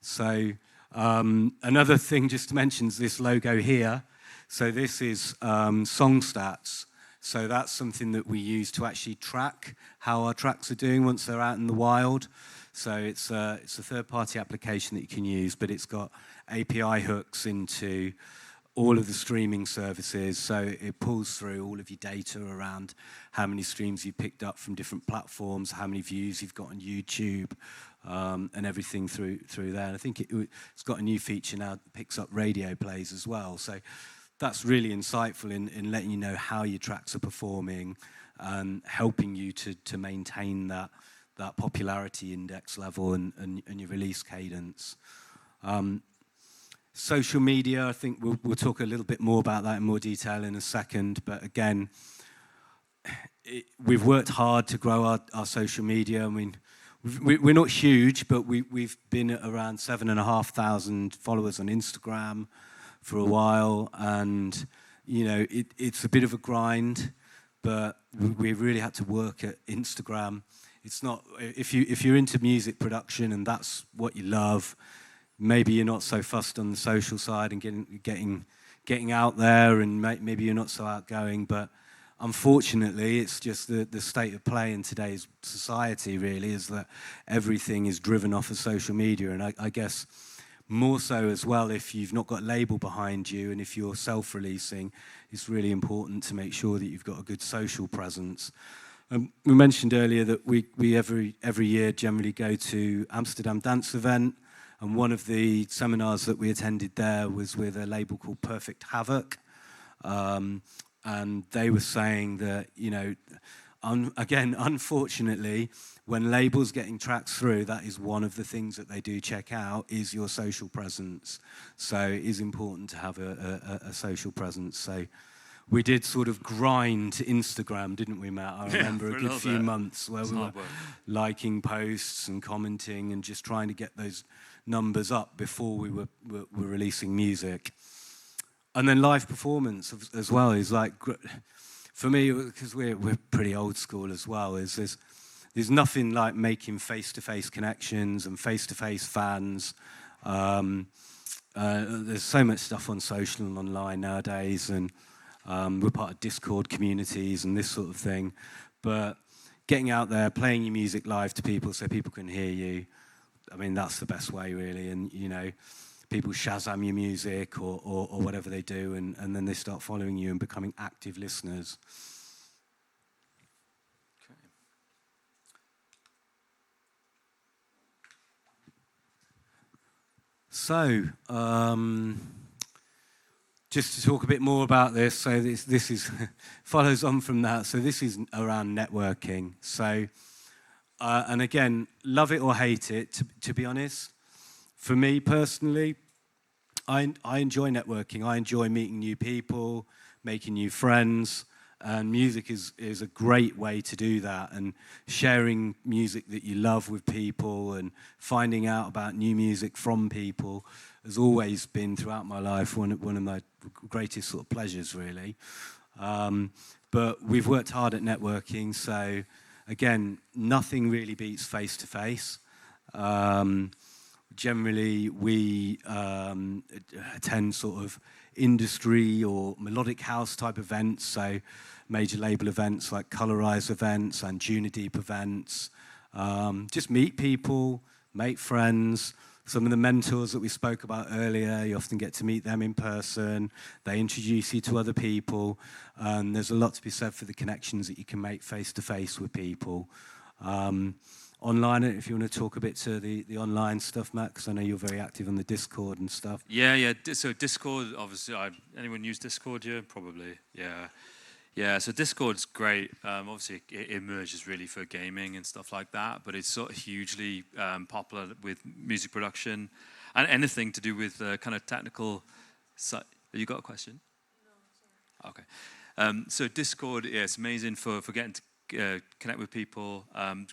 Speaker 3: So another thing just to mention is this logo here. So this is song stats. So that's something that we use to actually track how our tracks are doing once they're out in the wild. So it's a third-party application that you can use, but it's got API hooks into all of the streaming services, so it pulls through all of your data around how many streams you picked up from different platforms, how many views you've got on YouTube, and everything through there. And I think it's got a new feature now that picks up radio plays as well. So that's really insightful in letting you know how your tracks are performing and helping you to maintain that popularity index level and your release cadence. Social media, I think we'll talk a little bit more about that in more detail in a second. But again, we've worked hard to grow our social media. I mean, we're not huge, but we've been at around 7,500 followers on Instagram for a while. And, it's a bit of a grind, but we really had to work at Instagram. It's not, if you're into music production and that's what you love, maybe you're not so fussed on the social side and getting out there, and maybe you're not so outgoing. But unfortunately, it's just the state of play in today's society, really, is that everything is driven off of social media. And I guess more so as well if you've not got a label behind you and if you're self-releasing, it's really important to make sure that you've got a good social presence. We mentioned earlier that we every year generally go to Amsterdam Dance Event. And one of the seminars that we attended there was with a label called Perfect Havoc. And they were saying that, again, unfortunately, when labels getting tracks through, that is one of the things that they do check out is your social presence. So it is important to have a social presence. So we did sort of grind Instagram, didn't we, Matt? I remember a good few months where we were liking posts and commenting and just trying to get those numbers up before we were releasing music. And then live performance as well is like, for me, because we're pretty old school as well, is there's nothing like making face-to-face connections and face-to-face fans. there's so much stuff on social and online nowadays, and we're part of Discord communities and this sort of thing. But getting out there, playing your music live to people so people can hear you, I mean, that's the best way, really. And, you know, people Shazam your music or whatever they do, and then they start following you and becoming active listeners. So, just to talk a bit more about this, so this is follows on from that. So this is around networking. So, and again, love it or hate it, to be honest. For me personally, I enjoy networking. I enjoy meeting new people, making new friends, and music is a great way to do that. And sharing music that you love with people and finding out about new music from people has always been, throughout my life, one of my greatest sort of pleasures, really. But we've worked hard at networking, so again, nothing really beats face-to-face. Generally, we attend sort of industry or melodic house type events, so major label events like Colorize events and Junideep events. Just meet people, make friends. Some of the mentors that we spoke about earlier, you often get to meet them in person. They introduce you to other people. And there's a lot to be said for the connections that you can make face-to-face with people. Online, if you want to talk a bit to the online stuff, Matt, because I know you're very active on the Discord and stuff.
Speaker 2: Yeah. So Discord, obviously, anyone use Discord here? Probably, yeah. Yeah, so Discord's great. Obviously, it emerges really for gaming and stuff like that, but it's sort of hugely popular with music production and anything to do with kind of technical. You got a question? No, sorry. Okay. So Discord, yeah, it's amazing for getting to connect with people.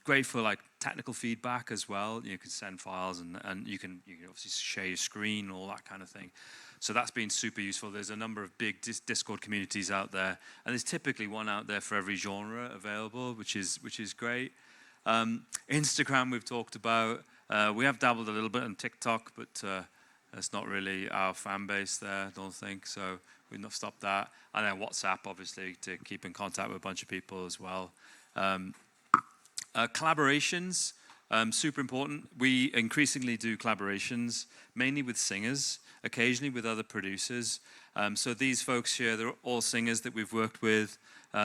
Speaker 2: Great for like technical feedback as well. You can send files and you can obviously share your screen, all that kind of thing. So that's been super useful. There's a number of big Discord communities out there, and there's typically one out there for every genre available, which is great. Instagram we've talked about. We have dabbled a little bit on TikTok, but that's not really our fan base there, I don't think. So we've not stopped that. And then WhatsApp, obviously, to keep in contact with a bunch of people as well. Collaborations, super important. We increasingly do collaborations, mainly with singers, occasionally with other producers. So these folks here, they're all singers that we've worked with.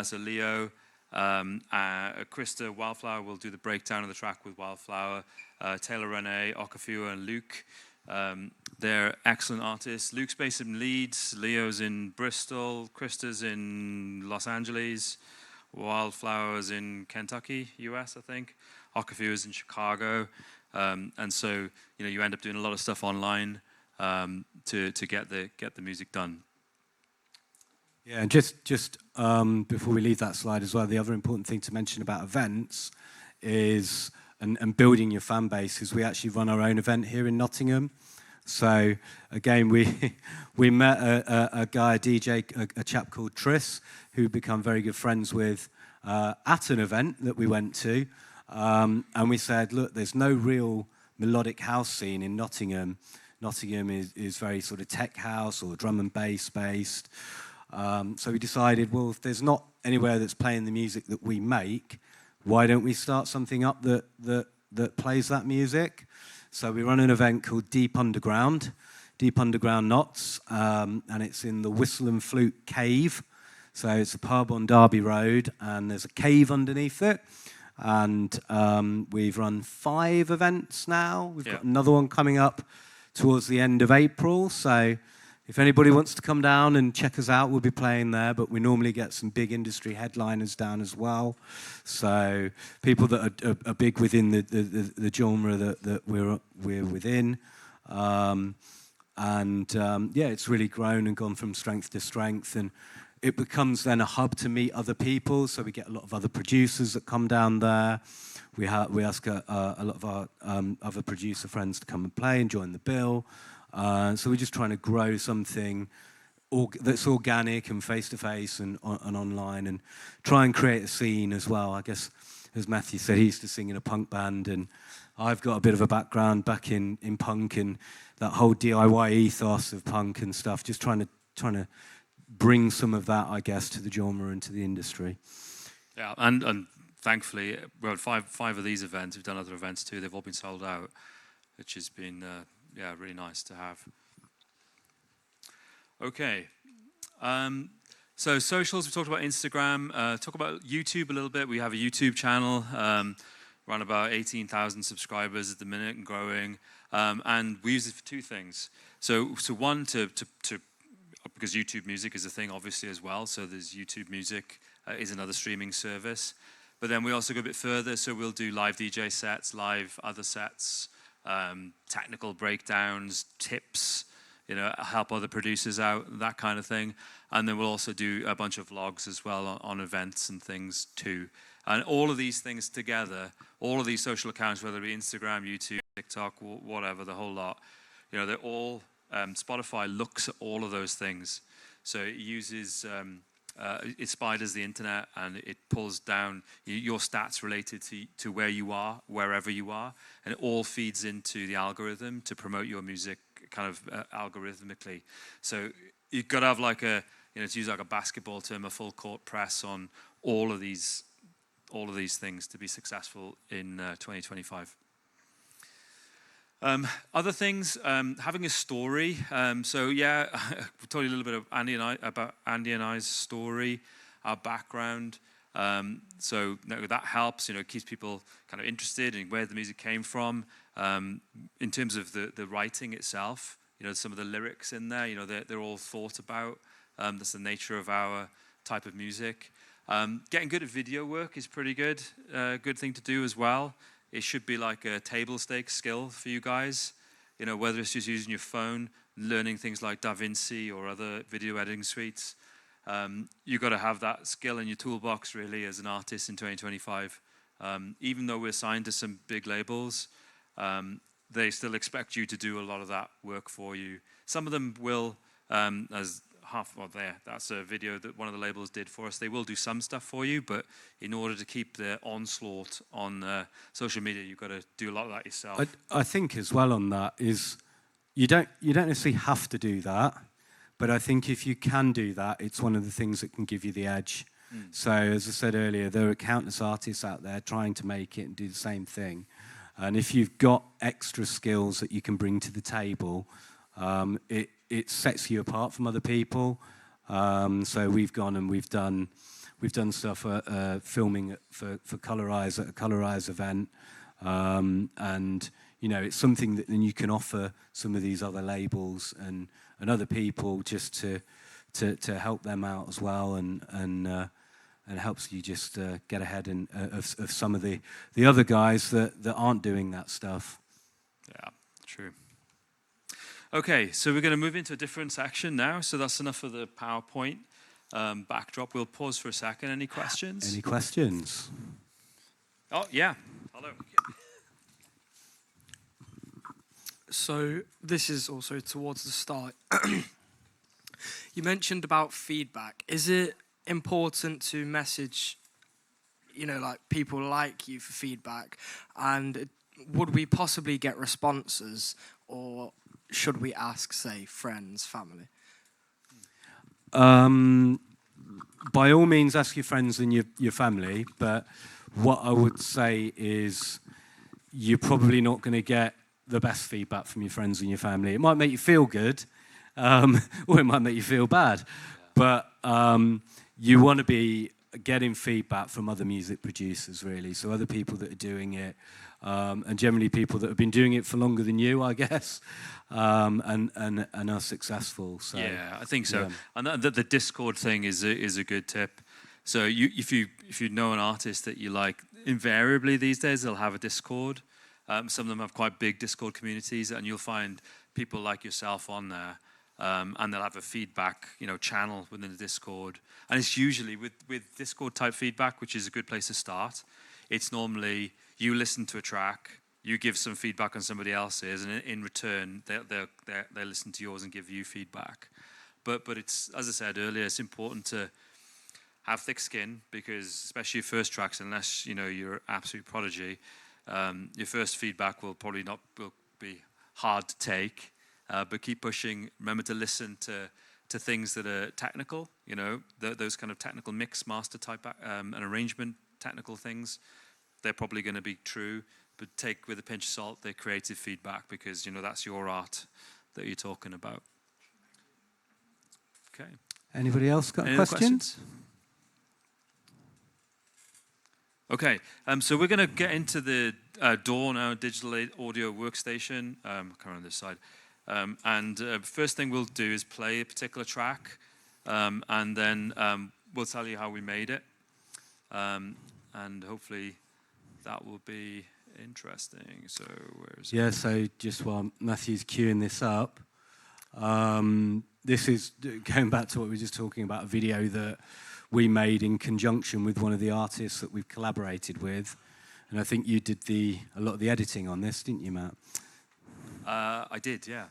Speaker 2: So Leo, Krista, Wildflower will do the breakdown of the track with Wildflower. Taylor Renee, Okafu, and Luke. They're excellent artists. Luke's based in Leeds, Leo's in Bristol, Krista's in Los Angeles, Wildflower's in Kentucky, US, I think. Okafu is in Chicago. And so, you end up doing a lot of stuff online to get the music done.
Speaker 3: Yeah, and just before we leave that slide as well, the other important thing to mention about events is, and building your fan base, is we actually run our own event here in Nottingham. So again, we met a guy, a DJ, a chap called Tris, who become very good friends with at an event that we went to. And we said, look, there's no real melodic house scene in Nottingham. Nottingham is very sort of tech house or drum and bass based. So we decided, well, if there's not anywhere that's playing the music that we make, why don't we start something up that plays that music? So we run an event called Deep Underground Knots, and it's in the Whistle and Flute Cave. So it's a pub on Derby Road, and there's a cave underneath it. And we've run 5 events now. We've got another one coming up towards the end of April. So if anybody wants to come down and check us out, we'll be playing there. But we normally get some big industry headliners down as well. So people that are big within the genre that we're within. It's really grown and gone from strength to strength. And it becomes then a hub to meet other people. So we get a lot of other producers that come down there. We ask a lot of our other producer friends to come and play and join the bill. So we're just trying to grow something that's organic and face-to-face and online, and try and create a scene as well. I guess, as Matthew said, he used to sing in a punk band, and I've got a bit of a background back in punk and that whole DIY ethos of punk and stuff, just trying to bring some of that, I guess, to the genre and to the industry.
Speaker 2: Yeah, and thankfully, we had five of these events. We've done other events too. They've all been sold out, which has been really nice to have. Okay. So socials, we talked about Instagram. Talk about YouTube a little bit. We have a YouTube channel, around about 18,000 subscribers at the minute and growing. And we use it for two things. So one, to because YouTube Music is a thing, obviously, as well. So there's YouTube Music is another streaming service. But then we also go a bit further. So we'll do live DJ sets, live other sets, technical breakdowns, tips, help other producers out, that kind of thing. And then we'll also do a bunch of vlogs as well on events and things too. And all of these things together, all of these social accounts, whether it be Instagram, YouTube, TikTok, whatever, the whole lot, they're all, Spotify looks at all of those things. So it uses, it spiders the internet and it pulls down your stats related to where you are, wherever you are, and it all feeds into the algorithm to promote your music kind of algorithmically. So you've got to have like to use like a basketball term, a full court press on all of these things to be successful in 2025. Other things, having a story. So yeah, we told you a little bit of Andy and I's story, our background. So that helps, keeps people kind of interested in where the music came from. In terms of the writing itself, some of the lyrics in there, they're all thought about. That's the nature of our type of music. Getting good at video work is pretty good. Good thing to do as well. It should be like a table stakes skill for you guys. Whether it's just using your phone, learning things like DaVinci or other video editing suites. You've got to have that skill in your toolbox really as an artist in 2025. Even though we're signed to some big labels, they still expect you to do a lot of that work for you. Some of them will, that's a video that one of the labels did for us. They will do some stuff for you, but in order to keep the onslaught on social media, you've got to do a lot of that yourself.
Speaker 3: I think as well on that is you don't necessarily have to do that, but I think if you can do that, it's one of the things that can give you the edge. So as I said earlier, there are countless artists out there trying to make it and do the same thing. And if you've got extra skills that you can bring to the table, it sets you apart from other people. So we've gone and we've done stuff filming for Colorize at a Colorize event, and it's something that then you can offer some of these other labels and other people just to help them out as well, and helps you just get ahead of some of the other guys that aren't doing that stuff.
Speaker 2: Yeah, true. Okay, so we're going to move into a different section now. So that's enough of the PowerPoint backdrop. We'll pause for a second. Any questions?
Speaker 3: Any questions?
Speaker 2: Oh, yeah. Hello.
Speaker 4: So this is also towards the start. You mentioned about feedback. Is it important to message, like people like you for feedback? And would we possibly get responses, or should we ask, say, friends, family?
Speaker 3: By all means, ask your friends and your family, but what I would say is you're probably not going to get the best feedback from your friends and your family. It might make you feel good, or it might make you feel bad, but you want to be getting feedback from other music producers, really, so other people that are doing it, and generally people that have been doing it for longer than you, I guess, and are successful. So
Speaker 2: yeah, I think so.
Speaker 3: Yeah.
Speaker 2: And the Discord thing is a good tip. So if you know an artist that you like, invariably these days they'll have a Discord. Some of them have quite big Discord communities, and you'll find people like yourself on there, and they'll have a feedback channel within the Discord. And it's usually with Discord type feedback, which is a good place to start. It's normally you listen to a track, you give some feedback on somebody else's, and in return they listen to yours and give you feedback. But it's, as I said earlier, it's important to have thick skin, because especially your first tracks, unless you're an absolute prodigy, Your first feedback will probably not will be hard to take, but keep pushing. Remember to listen to things that are technical, you know, those kind of technical mix master type and arrangement technical things. They're probably going to be true, but take with a pinch of salt their creative feedback, because, you know, that's your art that you're talking about. Okay.
Speaker 3: Anybody else got
Speaker 2: Any
Speaker 3: questions?
Speaker 2: Okay, so we're going to get into the DAW now, digital audio workstation. Come on this side. And first thing we'll do is play a particular track, and then we'll tell you how we made it. And hopefully that will be interesting. So where is it?
Speaker 3: Yeah, so just while Matthew's queuing this up, this is going back to what we were just talking about, a video that we made in conjunction with one of the artists that we've collaborated with. And I think you did a lot of the editing on this, didn't you, Matt?
Speaker 2: I did, yeah.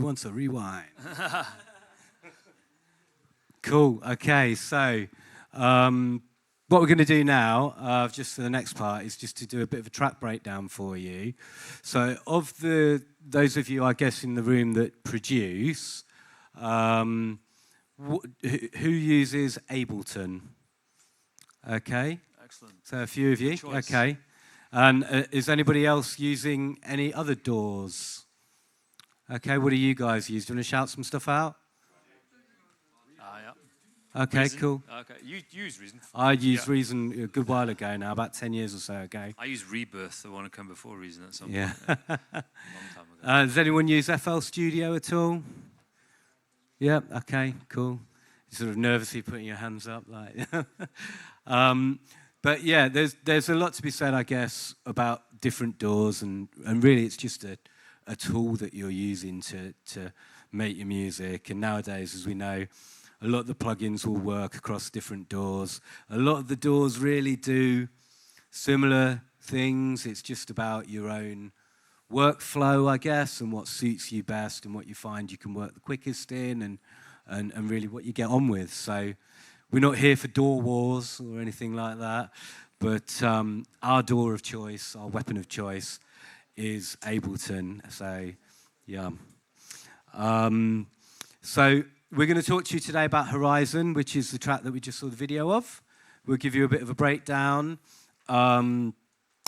Speaker 3: wants a rewind? Cool. Okay, so what we're going to do now, just for the next part, is just to do a bit of a track breakdown for you. So of those of you, I guess, in the room that produce, who uses Ableton? Okay.
Speaker 2: Excellent.
Speaker 3: So a few of you. Okay. And is anybody else using any other DAWs? Okay, what do you guys use? Do you want to shout some stuff out? Okay,
Speaker 2: Reason?
Speaker 3: cool.
Speaker 2: Okay, you use Reason.
Speaker 3: I used Reason a good while ago now, about 10 years or so ago.
Speaker 2: I used Rebirth, the one that come before Reason at some
Speaker 3: Yeah.
Speaker 2: point. A long time ago.
Speaker 3: Does anyone use FL Studio at all? Yeah, okay, cool. You're sort of nervously putting your hands up, like. But yeah, there's a lot to be said, I guess, about different DAWs, and really it's just a tool that you're using to make your music. And nowadays, as we know, a lot of the plugins will work across different DAWs. A lot of the DAWs really do similar things. It's just about your own workflow, I guess, and what suits you best and what you find you can work the quickest in, and really what you get on with. So we're not here for DAW wars or anything like that, but our DAW of choice, our weapon of choice, is Ableton. So, yeah. So we're going to talk to you today about Horizon, which is the track that we just saw the video of. We'll give you a bit of a breakdown. And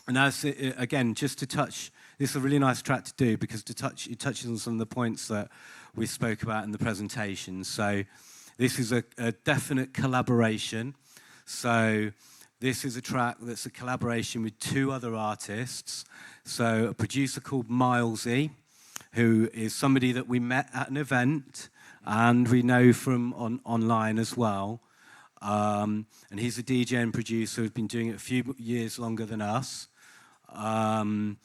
Speaker 3: as again, just to touch, this is a really nice track to do because it touches on some of the points that we spoke about in the presentation. So this is a definite collaboration. So this is a track that's a collaboration with two other artists. So a producer called Milesy, who is somebody that we met at an event and we know from online as well. And he's a DJ and producer who's been doing it a few years longer than us. And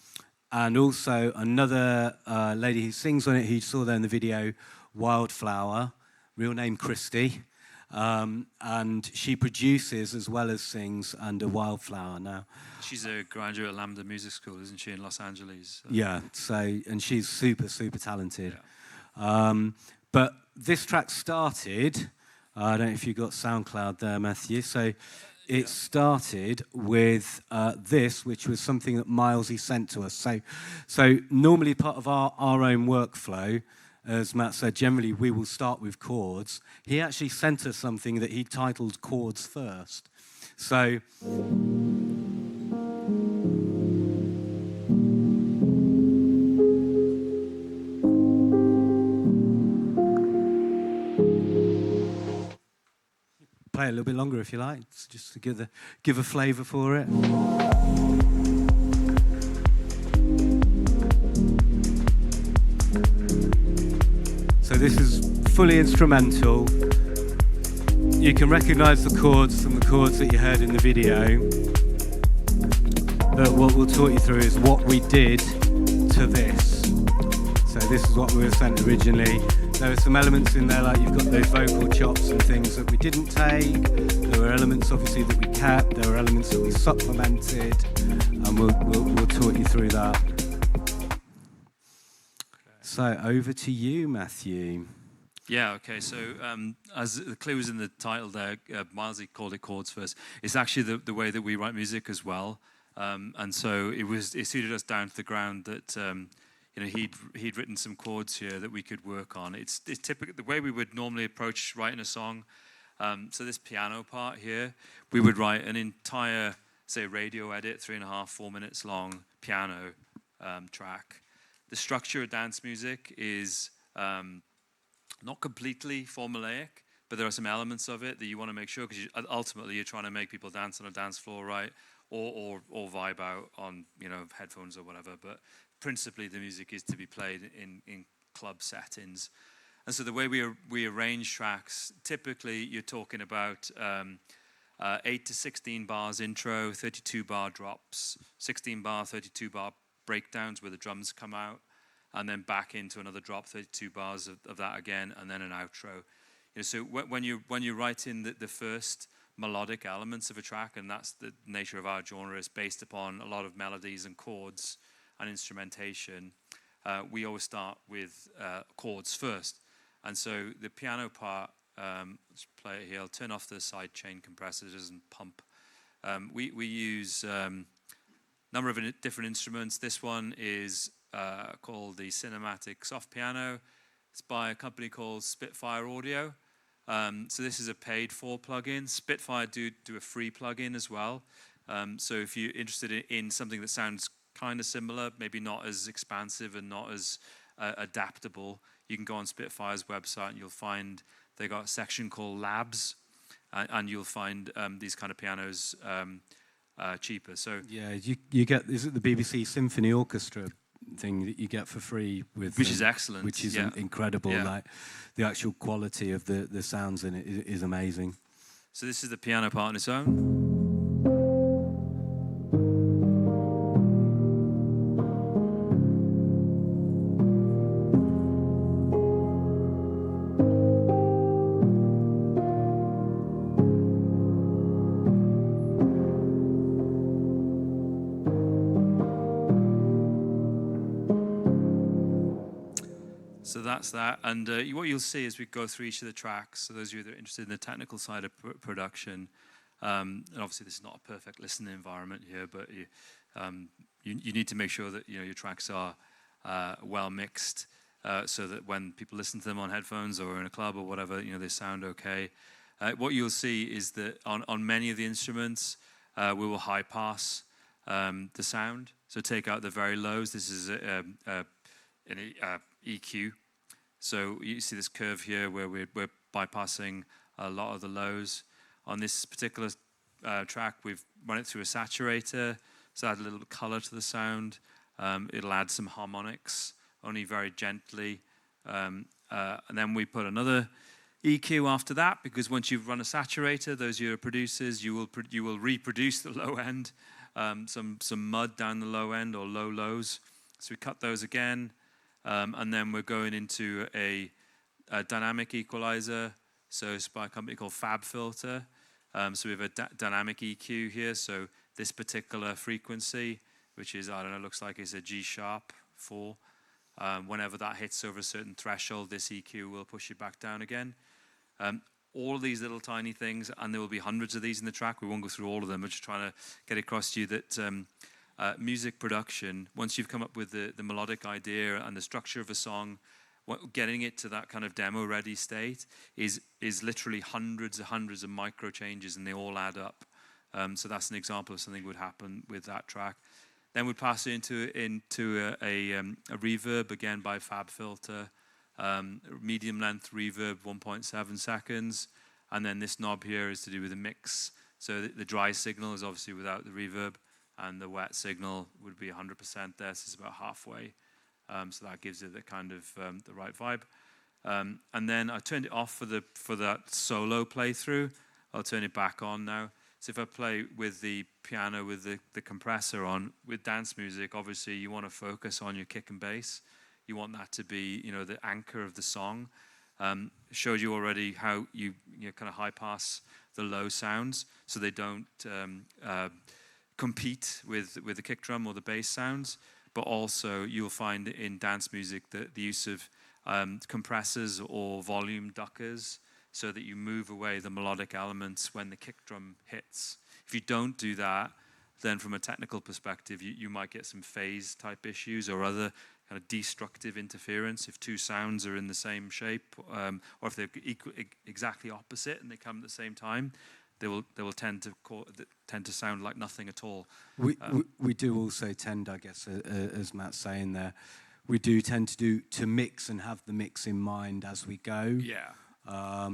Speaker 3: also another lady who sings on it, who you saw there in the video, Wildflower, real name Christy. And she produces as well as sings under Wildflower now.
Speaker 2: She's a graduate at Lambda Music School, isn't she, in Los Angeles? So.
Speaker 3: Yeah, and she's super, super talented. Yeah. But this track started, I don't know if you got SoundCloud there, Matthew, so it started with this, which was something that Milesy sent to us. So normally part of our own workflow, as Matt said, generally we will start with chords. He actually sent us something that he titled Chords First. So play a little bit longer if you like, just to give a flavour for it. So this is fully instrumental. You can recognise the chords from the chords that you heard in the video. But what we'll talk you through is what we did to this. So this is what we were sent originally. There are some elements in there, like you've got those vocal chops and things that we didn't take. There were elements, obviously, that we kept. There were elements that we supplemented, and we'll talk you through that. Okay. So over to you, Matthew.
Speaker 2: Yeah, okay, so as the clue was in the title there, Milesy called it Chords First. It's actually the way that we write music as well. And so it suited us down to the ground that he'd written some chords here that we could work on. It's typical the way we would normally approach writing a song. So this piano part here, we would write an entire, say, radio edit, 3.5, 4 minutes long piano track. The structure of dance music is not completely formulaic, but there are some elements of it that you want to make sure, because ultimately you're trying to make people dance on a dance floor, right? Or vibe out on headphones or whatever. But principally the music is to be played in club settings. And so the way we arrange tracks, typically you're talking about 8 to 16 bars intro, 32 bar drops, 16 bar, 32 bar breakdowns where the drums come out, and then back into another drop, 32 bars of that again, and then an outro. So when you're writing the first melodic elements of a track, and that's the nature of our genre, is based upon a lot of melodies and chords and instrumentation, we always start with chords first. And so the piano part, let's play it here. I'll turn off the side chain compressors and pump. We use a number of different instruments. This one is called the Cinematic Soft Piano. It's by a company called Spitfire Audio. So this is a paid-for plugin. Spitfire do a free plugin as well. So if you're interested in something that sounds kind of similar, maybe not as expansive and not as adaptable, you can go on Spitfire's website and you'll find they got a section called Labs. and you'll find these kind of pianos cheaper. So
Speaker 3: yeah, you get, is it the BBC Symphony Orchestra thing that you get for free with,
Speaker 2: which is excellent,
Speaker 3: which is incredible. Like the actual quality of the sounds in it is amazing.
Speaker 2: So this is the piano part on its own. So that's that, and what you'll see as we go through each of the tracks, so those of you that are interested in the technical side of production, and obviously this is not a perfect listening environment here, but you need to make sure that your tracks are well mixed, so that when people listen to them on headphones or in a club or whatever, they sound okay. What you'll see is that on many of the instruments, we will high pass the sound, so take out the very lows. This is an EQ. So you see this curve here where we're bypassing a lot of the lows. On this particular track, we've run it through a saturator, so add a little color to the sound. It'll add some harmonics, only very gently. And then we put another EQ after that, because once you've run a saturator, those are your producers, you will reproduce the low end, some mud down the low end or low lows. So we cut those again. And then we're going into a dynamic equalizer. So it's by a company called Fab Filter. So we have a dynamic EQ here. So this particular frequency, which is, I don't know, looks like it's a G sharp 4. Whenever that hits over a certain threshold, this EQ will push it back down again. All of these little tiny things, and there will be hundreds of these in the track. We won't go through all of them. We're just trying to get across to you that music production, once you've come up with the melodic idea and the structure of a song, getting it to that kind of demo-ready state is literally hundreds of micro changes, and they all add up. So that's an example of something that would happen with that track. Then we'd pass it into a reverb, again by Fab Filter, medium length reverb, 1.7 seconds. And then this knob here is to do with the mix. So the dry signal is obviously without the reverb, and the wet signal would be 100% there, so it's about halfway. So that gives it the kind of the right vibe. And then I turned it off for that solo playthrough. I'll turn it back on now. So if I play with the piano with the compressor on, with dance music, obviously you want to focus on your kick and bass. You want that to be, the anchor of the song. Showed you already how you kind of high pass the low sounds so they don't compete with the kick drum or the bass sounds, but also you'll find in dance music the use of compressors or volume duckers so that you move away the melodic elements when the kick drum hits. If you don't do that, then from a technical perspective, you might get some phase type issues or other kind of destructive interference if two sounds are in the same shape, or if they're exactly opposite and they come at the same time. They will tend to sound like nothing at all.
Speaker 3: We do also tend, I guess, as Matt's saying there, we do tend to mix and have the mix in mind as we go.
Speaker 2: Yeah.
Speaker 3: A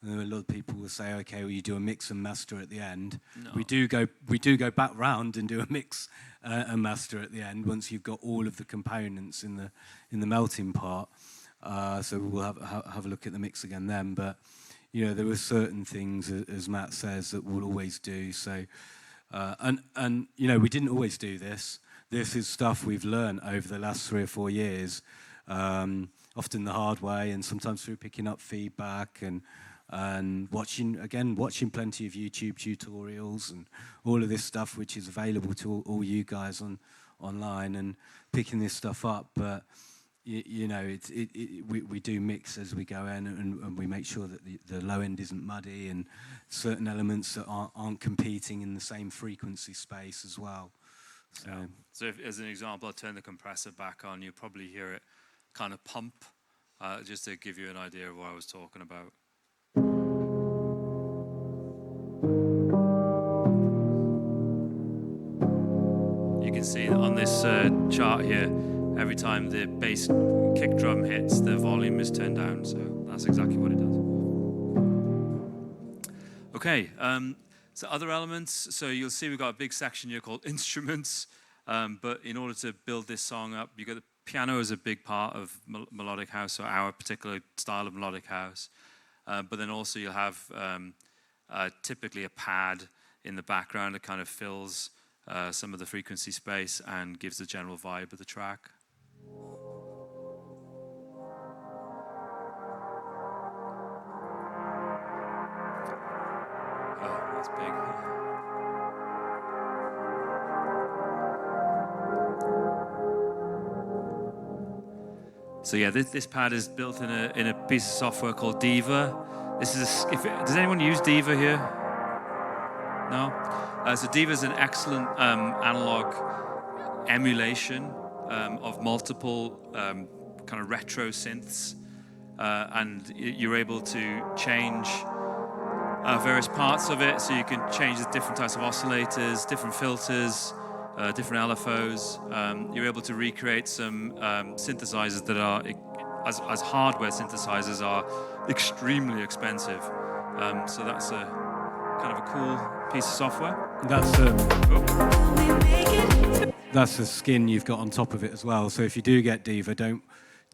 Speaker 3: lot of people will say, okay, well, you do a mix and master at the end.
Speaker 2: No.
Speaker 3: We do go back round and do a mix and master at the end once you've got all of the components in the melting part. So we'll have a look at the mix again then, but. There were certain things, as Matt says, that we'll always do. So, and we didn't always do this. This is stuff we've learned over the last 3 or 4 years, often the hard way, and sometimes through picking up feedback and watching plenty of YouTube tutorials and all of this stuff, which is available to all you guys online, and picking this stuff up, but. We do mix as we go in, and we make sure that the low end isn't muddy, and certain elements that aren't competing in the same frequency space as well.
Speaker 2: So as an example, I'll turn the compressor back on. You'll probably hear it kind of pump, just to give you an idea of what I was talking about. You can see on this chart here, every time the bass kick drum hits, the volume is turned down, so that's exactly what it does. Okay, so other elements. So you'll see we've got a big section here called instruments. But in order to build this song up, you've got the piano as a big part of melodic house, or our particular style of melodic house. But then also you'll have typically a pad in the background that kind of fills some of the frequency space and gives the general vibe of the track. Oh, that's big. So yeah, this pad is built in a piece of software called Diva. Does anyone use Diva here? No? So Diva is an excellent analog emulation of multiple kind of retro synths, and you're able to change various parts of it. So you can change the different types of oscillators, different filters, different LFOs. You're able to recreate some synthesizers that are, as hardware synthesizers, are extremely expensive. So that's a kind of a cool piece of software.
Speaker 3: That's the skin you've got on top of it as well. So if you do get Diva, don't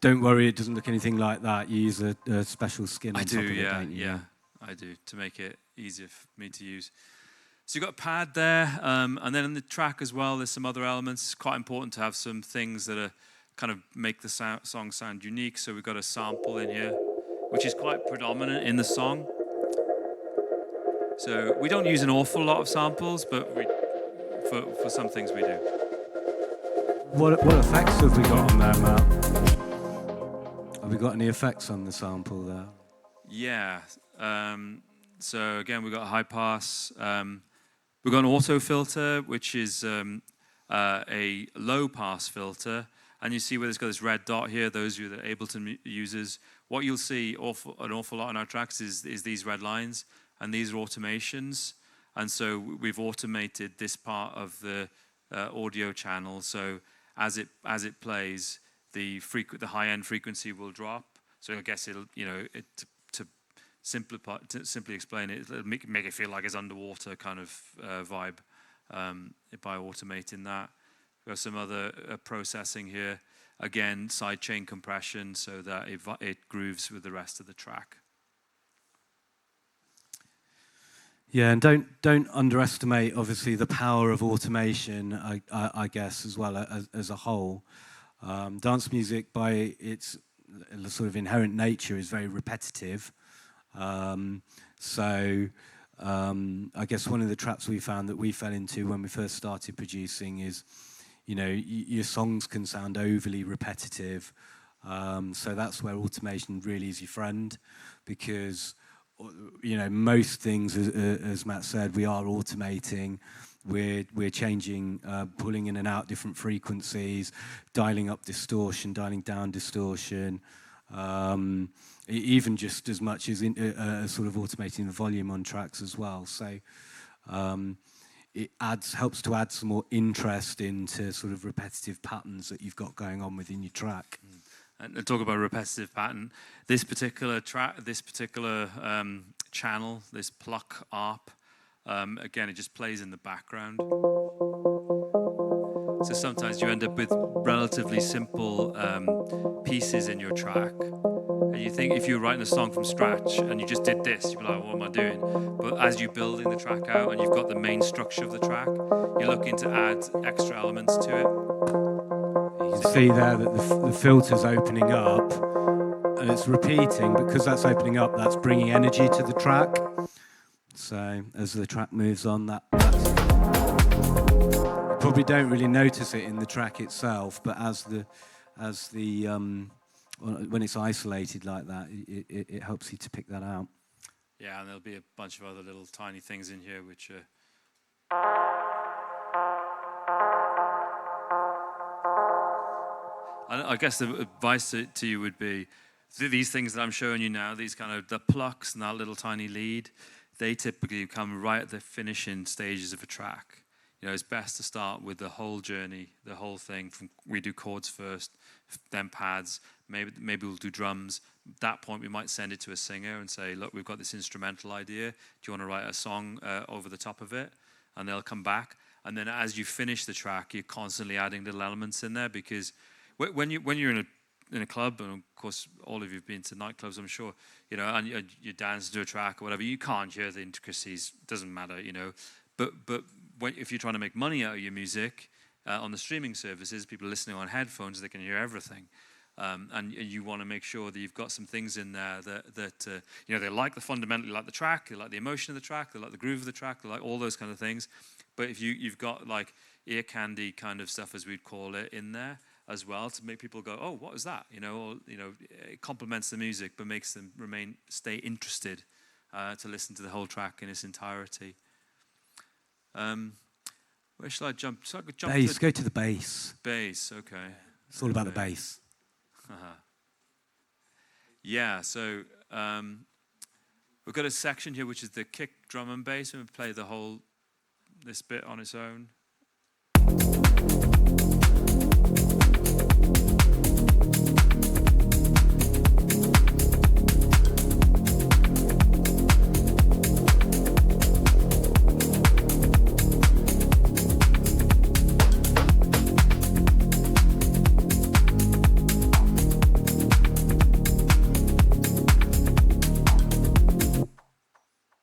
Speaker 3: worry, it doesn't look anything like that. You use a special skin on top of it, don't you?
Speaker 2: Yeah, I do, to make it easier for me to use. So you've got a pad there, and then in the track as well, there's some other elements. It's quite important to have some things that are kind of make the song sound unique. So we've got a sample in here, which is quite predominant in the song. So we don't use an awful lot of samples, but for some things we do.
Speaker 3: What effects have we got on there, Matt? Have we got any effects on the sample there?
Speaker 2: Yeah. So again, we've got a high pass. We've got an auto filter, which is a low pass filter. And you see where it's got this red dot here, those of you that are Ableton users. What you'll see an awful lot in our tracks is these red lines, and these are automations. And so we've automated this part of the audio channel. So as it plays, the high end frequency will drop. So I guess it'll, to simply explain it, it'll make it feel like it's underwater kind of vibe by automating that. We've got some other processing here. Again, sidechain compression so that it grooves with the rest of the track.
Speaker 3: Yeah, and don't underestimate, obviously, the power of automation, I guess, as well as a whole. Dance music, by its sort of inherent nature, is very repetitive. So I guess one of the traps we found that we fell into when we first started producing is, your songs can sound overly repetitive. So that's where automation really is your friend, because most things, as Matt said, we are automating. We're changing, pulling in and out different frequencies, dialing up distortion, dialing down distortion, even just as much as sort of automating the volume on tracks as well. So it helps to add some more interest into sort of repetitive patterns that you've got going on within your track.
Speaker 2: And talk about a repetitive pattern. This particular channel, this pluck arp, again, it just plays in the background. So sometimes you end up with relatively simple pieces in your track. And you think if you were writing a song from scratch and you just did this, you'd be like, what am I doing? But as you're building the track out and you've got the main structure of the track, you're looking to add extra elements to it.
Speaker 3: You can see there that the filter's opening up and it's repeating. Because that's opening up, that's bringing energy to the track. So as the track moves on, you probably don't really notice it in the track itself, but when it's isolated like that, it helps you to pick that out.
Speaker 2: Yeah, and there'll be a bunch of other little tiny things in here which are... I guess the advice to you would be, these things that I'm showing you now, these kind of the plucks and that little tiny lead, they typically come right at the finishing stages of a track. it's best to start with the whole journey, the whole thing. We do chords first, then pads. Maybe we'll do drums. At that point, we might send it to a singer and say, look, we've got this instrumental idea. Do you want to write a song over the top of it? And they'll come back. And then as you finish the track, you're constantly adding little elements in there, because when you're in a club, and of course all of you've been to nightclubs, I'm sure, and you dance to a track or whatever, you can't hear the intricacies. Doesn't matter, But if you're trying to make money out of your music on the streaming services, people listening on headphones, they can hear everything. And you want to make sure that you've got some things in there that they like fundamentally like the track, they like the emotion of the track, they like the groove of the track, they like all those kind of things. But if you've got like ear candy kind of stuff, as we'd call it, in there as well, to make people go, oh, what is that? It complements the music, but makes them stay interested to listen to the whole track in its entirety. Where shall I jump? So I could jump
Speaker 3: bass. Go to the bass.
Speaker 2: Bass, okay.
Speaker 3: It's all about the bass.
Speaker 2: Yeah, so we've got a section here which is the kick, drum and bass, and we play this bit on its own.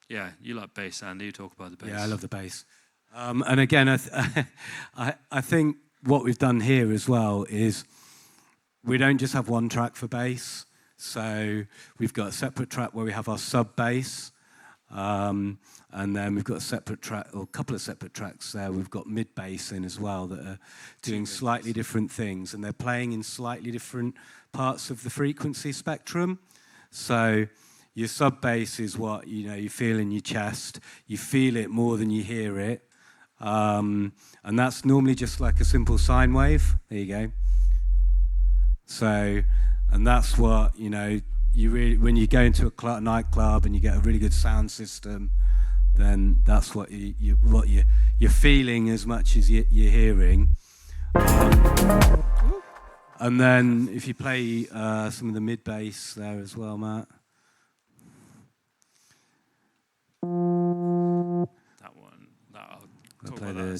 Speaker 2: Yeah, you like bass, Andy. You talk about the bass.
Speaker 3: Yeah, I love the bass. And again, I think what we've done here as well is we don't just have one track for bass. So we've got a separate track where we have our sub bass, and then we've got a separate track, or a couple of separate tracks there. We've got mid bass in as well that are doing slightly different things, and they're playing in slightly different parts of the frequency spectrum. So your sub bass is what you feel in your chest. You feel it more than you hear it, and that's normally just like a simple sine wave. There you go. So, and that's what you really, when you go into a nightclub and you get a really good sound system, then that's what you're feeling as much as you're hearing. And then if you play some of the mid bass there as well, Matt.
Speaker 2: That one. I'll
Speaker 3: play the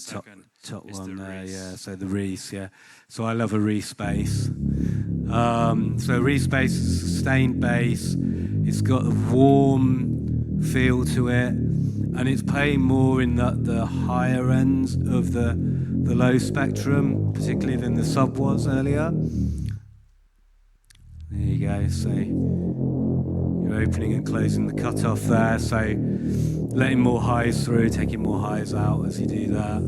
Speaker 3: top one there,
Speaker 2: Reese.
Speaker 3: yeah. So the Reese, yeah. So I love a Reese bass. So Reese bass is a sustained bass. It's got a warm feel to it, and it's playing more in the higher ends of the low spectrum, particularly than the sub was earlier. There you go. So you're opening and closing the cutoff there. So letting more highs through, taking more highs out as you do that.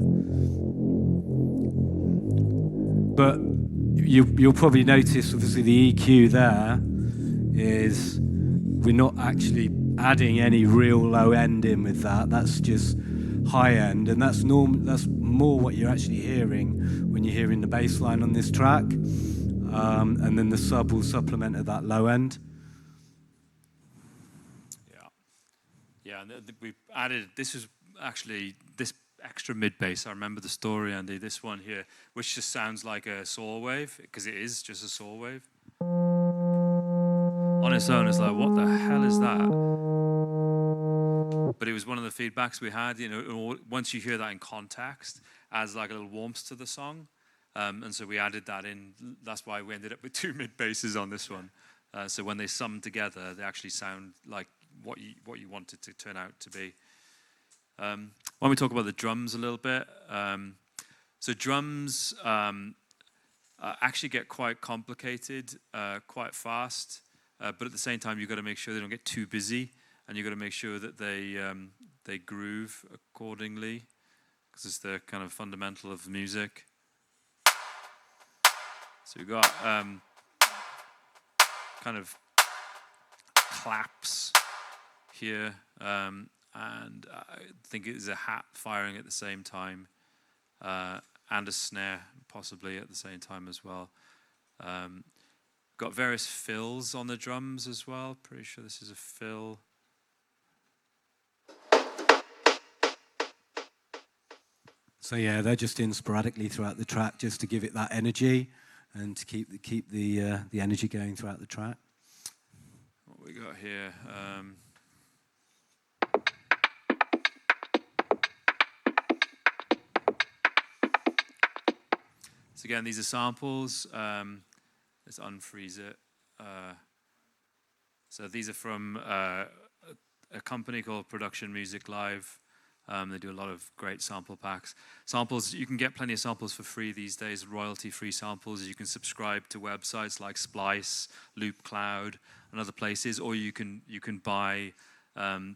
Speaker 3: But you'll probably notice, obviously, the EQ there is we're not actually adding any real low end in with that. That's just high end, and that's more what you're actually hearing when you're hearing the bass line on this track. And then the sub will supplement at that low end.
Speaker 2: Yeah, and we added, this was actually this extra mid bass. I remember the story, Andy, this one here, which just sounds like a saw wave, because it is just a saw wave. On its own, it's like, what the hell is that? But it was one of the feedbacks we had, once you hear that in context, adds like a little warmth to the song. And so we added that in. That's why we ended up with two mid basses on this one. So when they sum together, they actually sound like what you want it to turn out to be. Why don't we talk about the drums a little bit? So drums actually get quite complicated quite fast, but at the same time, you've got to make sure they don't get too busy, and you've got to make sure that they groove accordingly, because it's the kind of fundamental of music. So we've got kind of claps here, and I think it is a hat firing at the same time, and a snare possibly at the same time as well. Got various fills on the drums as well. Pretty sure this is a fill.
Speaker 3: So yeah, they're just in sporadically throughout the track, just to give it that energy, and to keep the energy going throughout the track.
Speaker 2: What we got here? So again, these are samples. Let's unfreeze it. So these are from a company called Production Music Live. They do a lot of great sample packs. Samples, you can get plenty of samples for free these days, royalty-free samples. You can subscribe to websites like Splice, Loop Cloud, and other places, or you can buy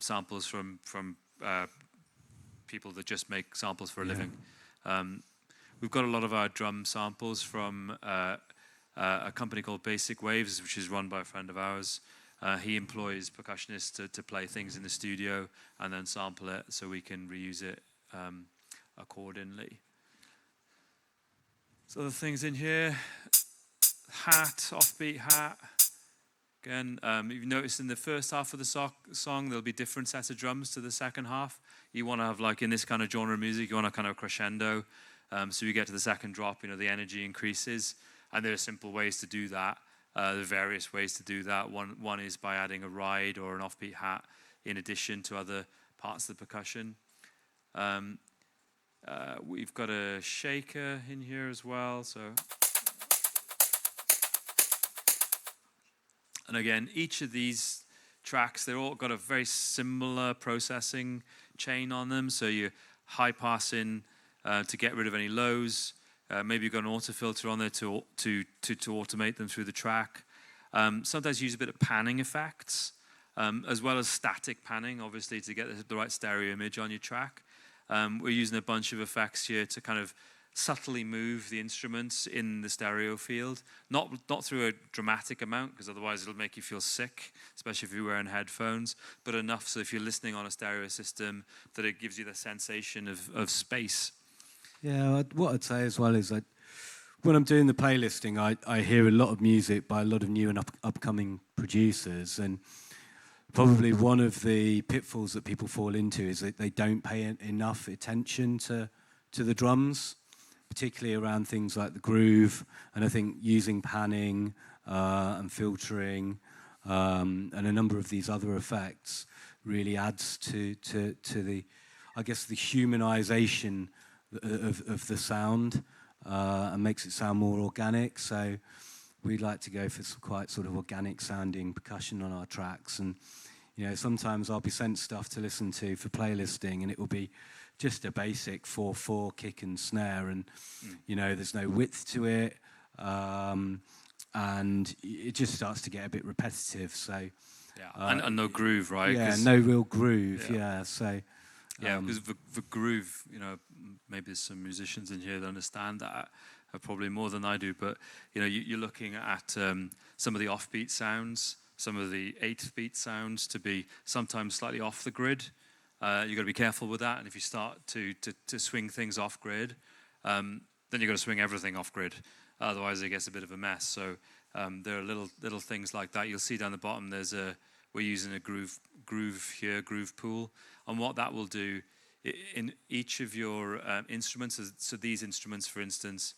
Speaker 2: samples from people that just make samples for a living. We've got a lot of our drum samples from a company called Basic Waves, which is run by a friend of ours. He employs percussionists to play things in the studio and then sample it so we can reuse it accordingly. So the things in here, hat, offbeat hat. Again, you've noticed in the first half of the song, there'll be different sets of drums to the second half. You want to have, like in this kind of genre of music, you want a kind of crescendo. So you get to the second drop, the energy increases. And there are simple ways to do that. There are various ways to do that. One is by adding a ride or an offbeat hat in addition to other parts of the percussion. We've got a shaker in here as well. And again, each of these tracks, they're all got a very similar processing chain on them. So you're high passing to get rid of any lows. Maybe you've got an auto filter on there to automate them through the track. Sometimes you use a bit of panning effects, as well as static panning, obviously, to get the right stereo image on your track. We're using a bunch of effects here to kind of subtly move the instruments in the stereo field, not through a dramatic amount, because otherwise it'll make you feel sick, especially if you're wearing headphones, but enough so if you're listening on a stereo system that it gives you the sensation of space.
Speaker 3: Yeah, what I'd say as well is that when I'm doing the playlisting, I hear a lot of music by a lot of new and upcoming producers, and probably one of the pitfalls that people fall into is that they don't pay enough attention to the drums, particularly around things like the groove. And I think using panning and filtering and a number of these other effects really adds to the, I guess, the humanization of the sound and makes it sound more organic. So we'd like to go for some quite sort of organic sounding percussion on our tracks. And sometimes I'll be sent stuff to listen to for playlisting, and it will be just a basic 4/4 kick and snare, and there's no width to it, and it just starts to get a bit repetitive. So
Speaker 2: and no groove, right?
Speaker 3: Yeah, no real groove. Yeah, so.
Speaker 2: Yeah, because the groove, maybe there's some musicians in here that understand that probably more than I do, but you're looking at some of the offbeat sounds, some of the 8th beat sounds to be sometimes slightly off the grid. You've got to be careful with that, and if you start to swing things off grid, then you've got to swing everything off grid. Otherwise, it gets a bit of a mess. So there are little things like that. You'll see down the bottom. We're using a groove here, groove pool. And what that will do in each of your instruments, so these instruments, for instance,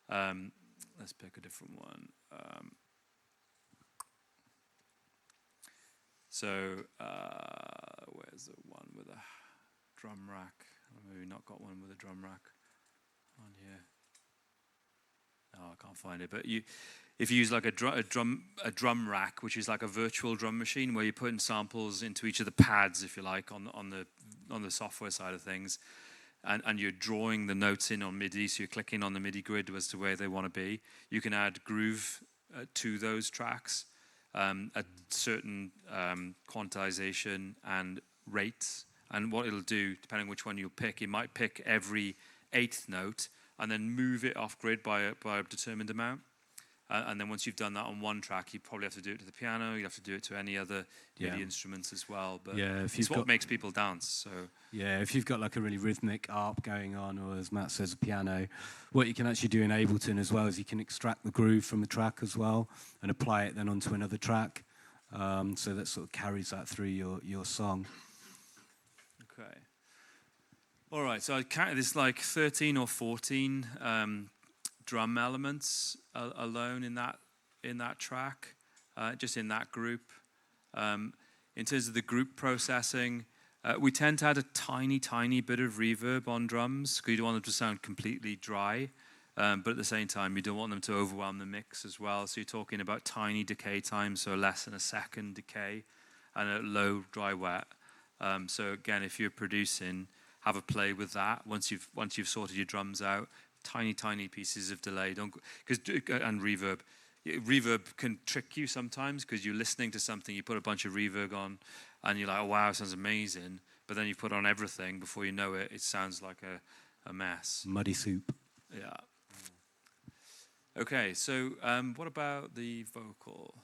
Speaker 2: let's pick a different one. Where's the one with a drum rack? Maybe not got one with a drum rack on here. No, I can't find it. But if you use like a drum rack, which is like a virtual drum machine where you put in samples into each of the pads, if you like, on the software side of things, and you're drawing the notes in on MIDI, so you're clicking on the MIDI grid as to where they want to be. You can add groove to those tracks at certain quantization and rates. And what it'll do, depending on which one you pick, it might pick every 8th note and then move it off grid by a determined amount. And then once you've done that on one track, you probably have to do it to the piano. You have to do it to any other MIDI instruments as well. But it's what makes people dance. So
Speaker 3: if you've got like a really rhythmic arp going on, or as Matt says, a piano, what you can actually do in Ableton as well is you can extract the groove from the track as well and apply it then onto another track. So that sort of carries that through your song.
Speaker 2: Okay. All right, so I counted this like 13 or 14 drum elements alone in that track, just in that group. In terms of the group processing, we tend to add a tiny bit of reverb on drums because you don't want them to sound completely dry, but at the same time you don't want them to overwhelm the mix as well. So you're talking about tiny decay time, so less than a second decay, and a low dry wet. So again, if you're producing, have a play with that. Once you've sorted your drums out, tiny pieces of delay. And reverb. Reverb can trick you sometimes because you're listening to something, you put a bunch of reverb on, and you're like, oh wow, it sounds amazing. But then you put on everything, before you know it, it sounds like a mess.
Speaker 3: Muddy soup.
Speaker 2: Yeah. Okay, so what about the vocal?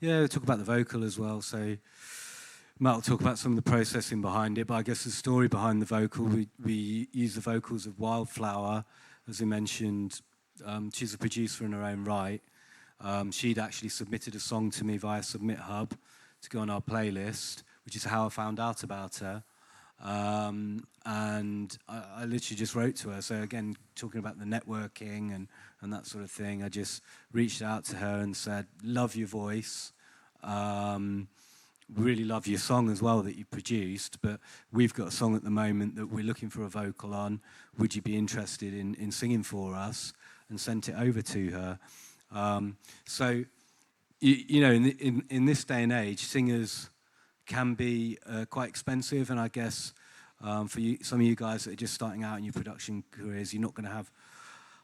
Speaker 3: Yeah, we'll talk about the vocal as well. So Matt will talk about some of the processing behind it, but I guess the story behind the vocal, we use the vocals of Wildflower, as we mentioned. She's a producer in her own right. She'd actually submitted a song to me via Submit Hub to go on our playlist, which is how I found out about her. And I literally just wrote to her. So again, talking about the networking and that sort of thing, I just reached out to her and said, love your voice. Really love your song as well that you produced, but we've got a song at the moment that we're looking for a vocal on. Would you be interested in singing for us? And sent it over to her. So, you know, in this day and age, singers can be quite expensive, and I guess for you, some of you guys that are just starting out in your production careers, you're not going to have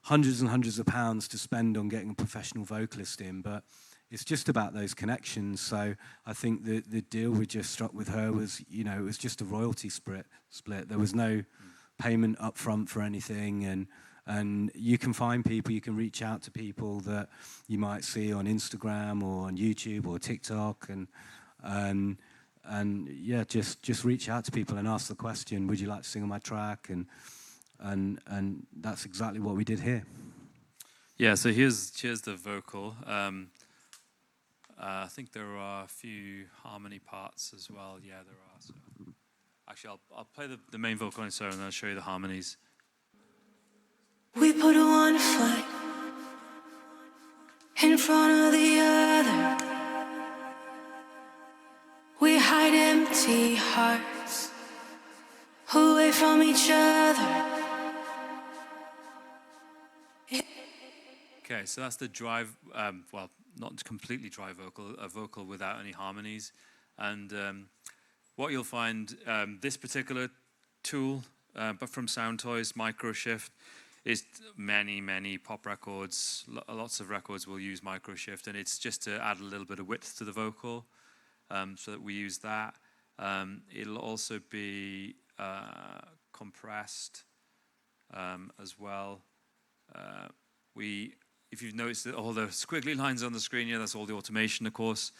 Speaker 3: hundreds and hundreds of pounds to spend on getting a professional vocalist in, but it's just about those connections. So I think the deal we just struck with her was, you know, it was just a royalty split. There was no payment up front for anything, and you can find people, you can reach out to people that you might see on Instagram or on YouTube or TikTok, and yeah, just reach out to people and ask the question, would you like to sing on my track? And that's exactly what we did here.
Speaker 2: Yeah, so here's the vocal. I think there are a few harmony parts as well. Yeah, there are. So actually, I'll play the main vocal in solo, and then I'll show you the harmonies.
Speaker 5: We put one foot in front of the other. We hide empty hearts away from each other.
Speaker 2: Okay, so that's the dry, well, not completely dry vocal, a vocal without any harmonies. And what you'll find, this particular tool, but from Sound Toys, Microshift, is many pop records, lots of records will use Microshift, and it's just to add a little bit of width to the vocal, so that we use that. It'll also be compressed as well. If you've noticed that all the squiggly lines on the screen here, that's all the automation, of course.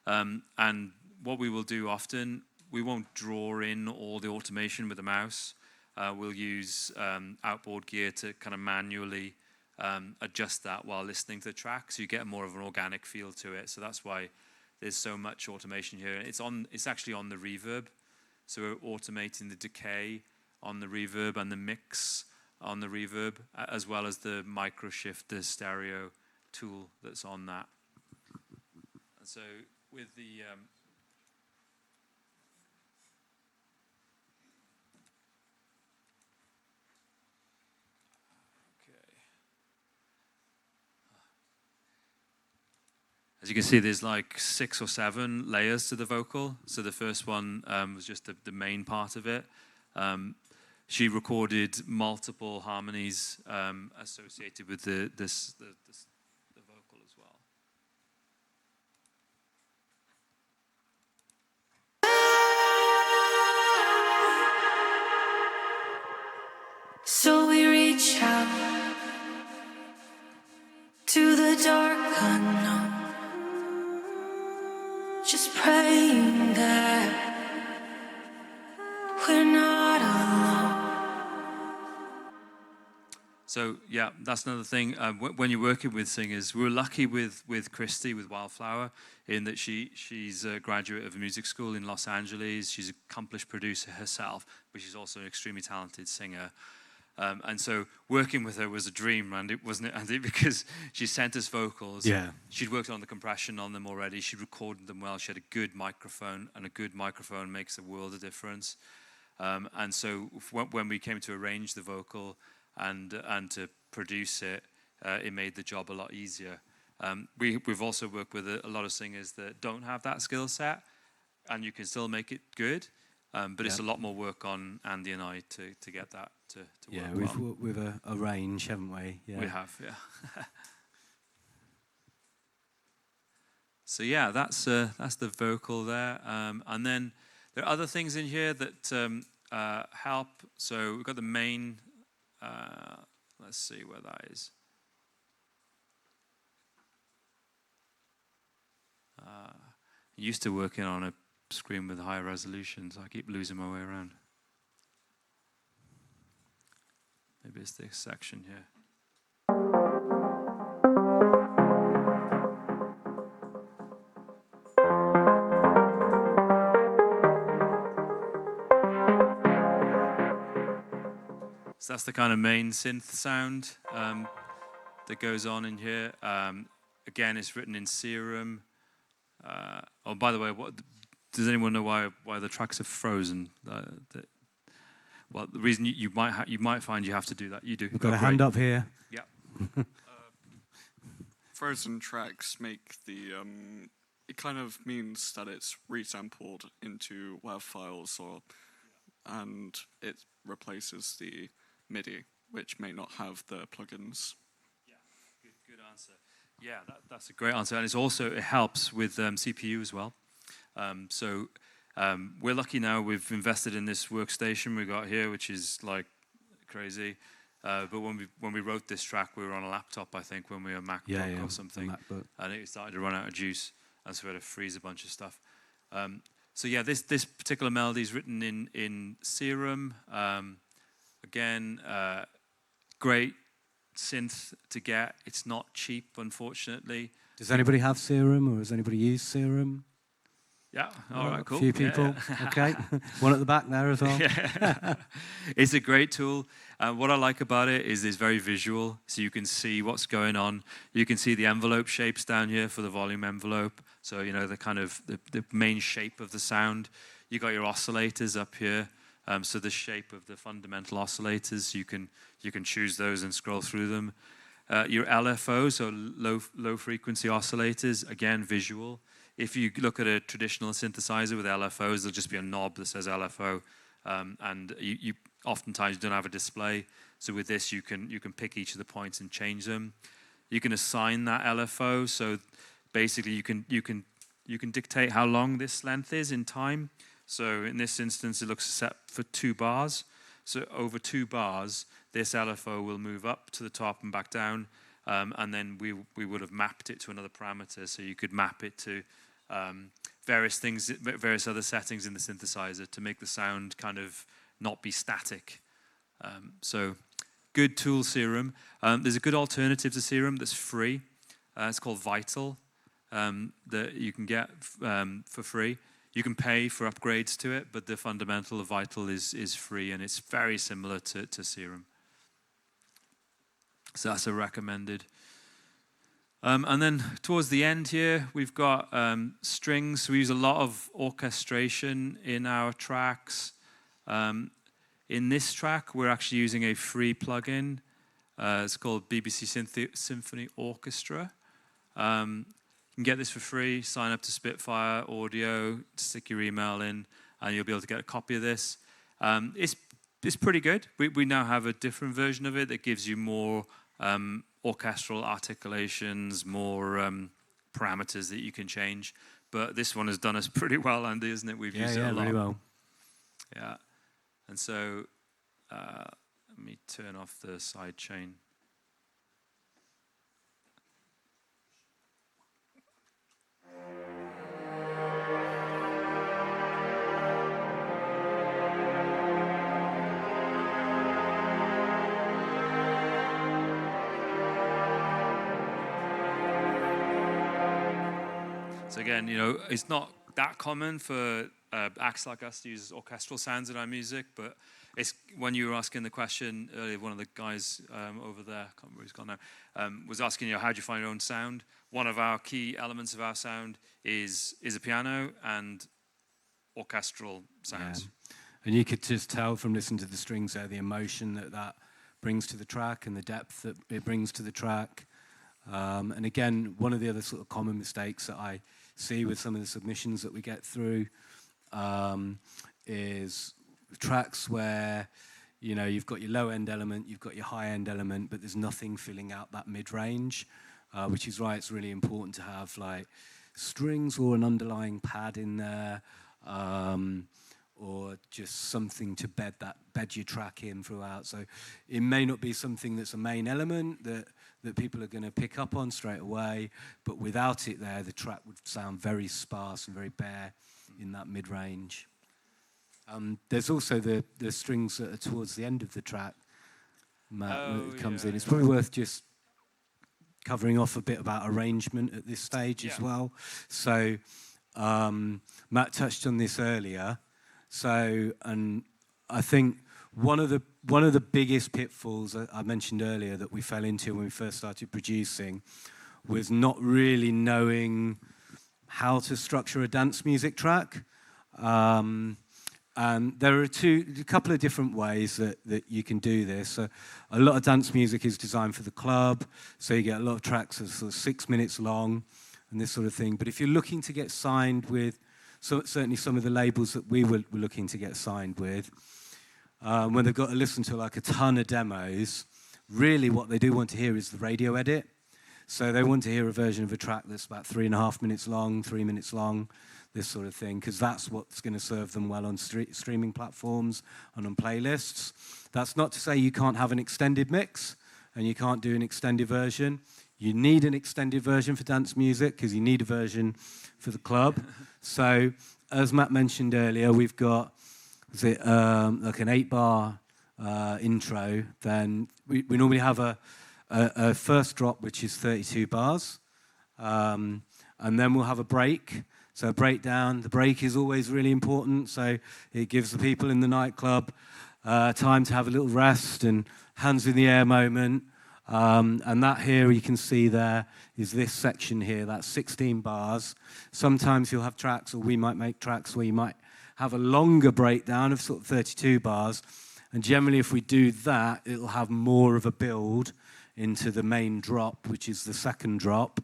Speaker 2: And what we will do often, we won't draw in all the automation with the mouse. We'll use outboard gear to kind of manually adjust that while listening to the track, so you get more of an organic feel to it. So that's why there's so much automation here. It's actually on the reverb, so we're automating the decay on the reverb and the mix on the reverb, as well as the Microshift, the stereo tool that's on that. And so with the as you can see, there's like 6 or 7 layers to the vocal. So the first one was just the main part of it. She recorded multiple harmonies associated with the vocal as well.
Speaker 5: So we reach out to the dark unknown, just praying that we're not alone.
Speaker 2: So yeah, that's another thing. When you're working with singers, we were lucky with Christy, with Wildflower, in that she's a graduate of a music school in Los Angeles. She's an accomplished producer herself, but she's also an extremely talented singer. And so working with her was a dream, Andy, wasn't it, Andy? Because she sent us vocals.
Speaker 3: Yeah.
Speaker 2: She'd worked on the compression on them already. She recorded them well. She had a good microphone, and a good microphone makes a world of difference. And so when we came to arrange the vocal and to produce it, it made the job a lot easier. We've also worked with a lot of singers that don't have that skill set, and you can still make it good. But it's a lot more work on Andy and I to get that to work well.
Speaker 3: Yeah, we've worked with a range, haven't we? Yeah.
Speaker 2: We have, yeah. So yeah, that's the vocal there. And then there are other things in here that help. So we've got the main, let's see where that is. Used to working on a screen with higher resolution, so I keep losing my way around. Maybe it's this section here. So that's the kind of main synth sound that goes on in here. Again, it's written in Serum. Oh, by the way, does anyone know why the tracks are frozen? Well, the reason you might find you have to do that. You do.
Speaker 3: We've got a hand up here.
Speaker 2: Yeah.
Speaker 6: Frozen tracks make the it kind of means that it's resampled into WAV files, and it replaces the MIDI, which may not have the plugins.
Speaker 2: Yeah, good answer. Yeah, that's a great answer, and it helps with CPU as well. We're lucky now. We've invested in this workstation we got here, which is like crazy. But when we wrote this track, we were on a laptop, I think, when we were MacBook or something, and it started to run out of juice, and so we had to freeze a bunch of stuff. So yeah, this particular melody is written in Serum. Again, great synth to get. It's not cheap, unfortunately.
Speaker 3: Does anybody have Serum, or has anybody used Serum?
Speaker 2: Yeah, all right, cool.
Speaker 3: A few people,
Speaker 2: yeah.
Speaker 3: Okay. One at the back there as well.
Speaker 2: Yeah. It's a great tool. What I like about it is it's very visual, so you can see what's going on. You can see the envelope shapes down here for the volume envelope, so you know the kind of the main shape of the sound. You got your oscillators up here, so the shape of the fundamental oscillators, you can choose those and scroll through them. Your LFO, so low frequency oscillators, again visual. If you look at a traditional synthesizer with LFOs, there'll just be a knob that says LFO, and you oftentimes don't have a display. So with this, you can pick each of the points and change them. You can assign that LFO. So basically, you can dictate how long this length is in time. So in this instance, it looks set for 2 bars. So over 2 bars, this LFO will move up to the top and back down, and then we would have mapped it to another parameter. So you could map it to various other settings in the synthesizer to make the sound kind of not be static. So good tool, Serum. There's a good alternative to Serum that's free. It's called Vital, that you can get for free. You can pay for upgrades to it, but the fundamental of Vital is free, and it's very similar to Serum. So that's a recommended. And then towards the end here, we've got strings. We use a lot of orchestration in our tracks. In this track, we're actually using a free plugin. It's called BBC Symphony Orchestra. You can get this for free. Sign up to Spitfire Audio, stick your email in, and you'll be able to get a copy of this. It's pretty good. We now have a different version of it that gives you more orchestral articulations, more parameters that you can change. But this one has done us pretty well, Andy, isn't it? We've used it a lot.
Speaker 3: Really well.
Speaker 2: Yeah. And so let me turn off the side chain. So again, it's not that common for acts like us to use orchestral sounds in our music, but it's when you were asking the question earlier, one of the guys over there, I can't remember who's gone now, was asking, how do you find your own sound? One of our key elements of our sound is a piano and orchestral sounds.
Speaker 3: Yeah. And you could just tell from listening to the strings there, the emotion that brings to the track and the depth that it brings to the track. And again, one of the other sort of common mistakes that I see with some of the submissions that we get through is tracks where, you've got your low-end element, you've got your high-end element, but there's nothing filling out that mid-range, which is why it's really important to have like strings or an underlying pad in there, or just something to bed your track in throughout. So it may not be something that's a main element that people are going to pick up on straight away, but without it there, the track would sound very sparse and very bare in that mid-range. There's also the strings that are towards the end of the track, Matt, that comes in. It's probably worth just covering off a bit about arrangement at this stage as well. So Matt touched on this earlier. So, and I think one of the biggest pitfalls I mentioned earlier that we fell into when we first started producing was not really knowing how to structure a dance music track. And there are a couple of different ways that you can do this. A lot of dance music is designed for the club, so you get a lot of tracks that are sort of 6 minutes long and this sort of thing. But if you're looking to get signed with, certainly some of the labels that we were looking to get signed with, when they've got to listen to like a ton of demos, really what they do want to hear is the radio edit. So they want to hear a version of a track that's about 3.5 minutes long, 3 minutes long, this sort of thing, because that's what's going to serve them well on streaming platforms and on playlists. That's not to say you can't have an extended mix and you can't do an extended version. You need an extended version for dance music because you need a version for the club. So, as Matt mentioned earlier, we've got like an 8-bar intro. Then we normally have a first drop, which is 32 bars. And then we'll have a break. So a breakdown. The break is always really important. So it gives the people in the nightclub time to have a little rest and hands in the air moment. And that here you can see there is this section here, that's 16 bars. Sometimes you'll have tracks, or we might make tracks where you might have a longer breakdown of sort of 32 bars. And generally if we do that, it'll have more of a build into the main drop, which is the second drop.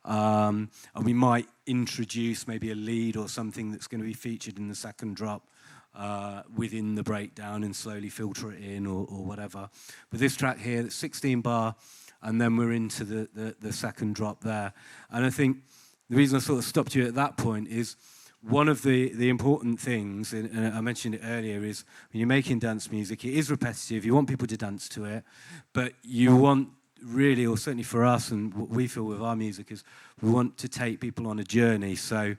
Speaker 3: And we might introduce maybe a lead or something that's going to be featured in the second drop within the breakdown and slowly filter it in or whatever. But this track here, it's 16 bar, and then we're into the second drop there. And I think the reason I sort of stopped you at that point is one of the important things, and I mentioned it earlier, is when you're making dance music, it is repetitive. You want people to dance to it, but you want really, or certainly for us and what we feel with our music, is we want to take people on a journey. So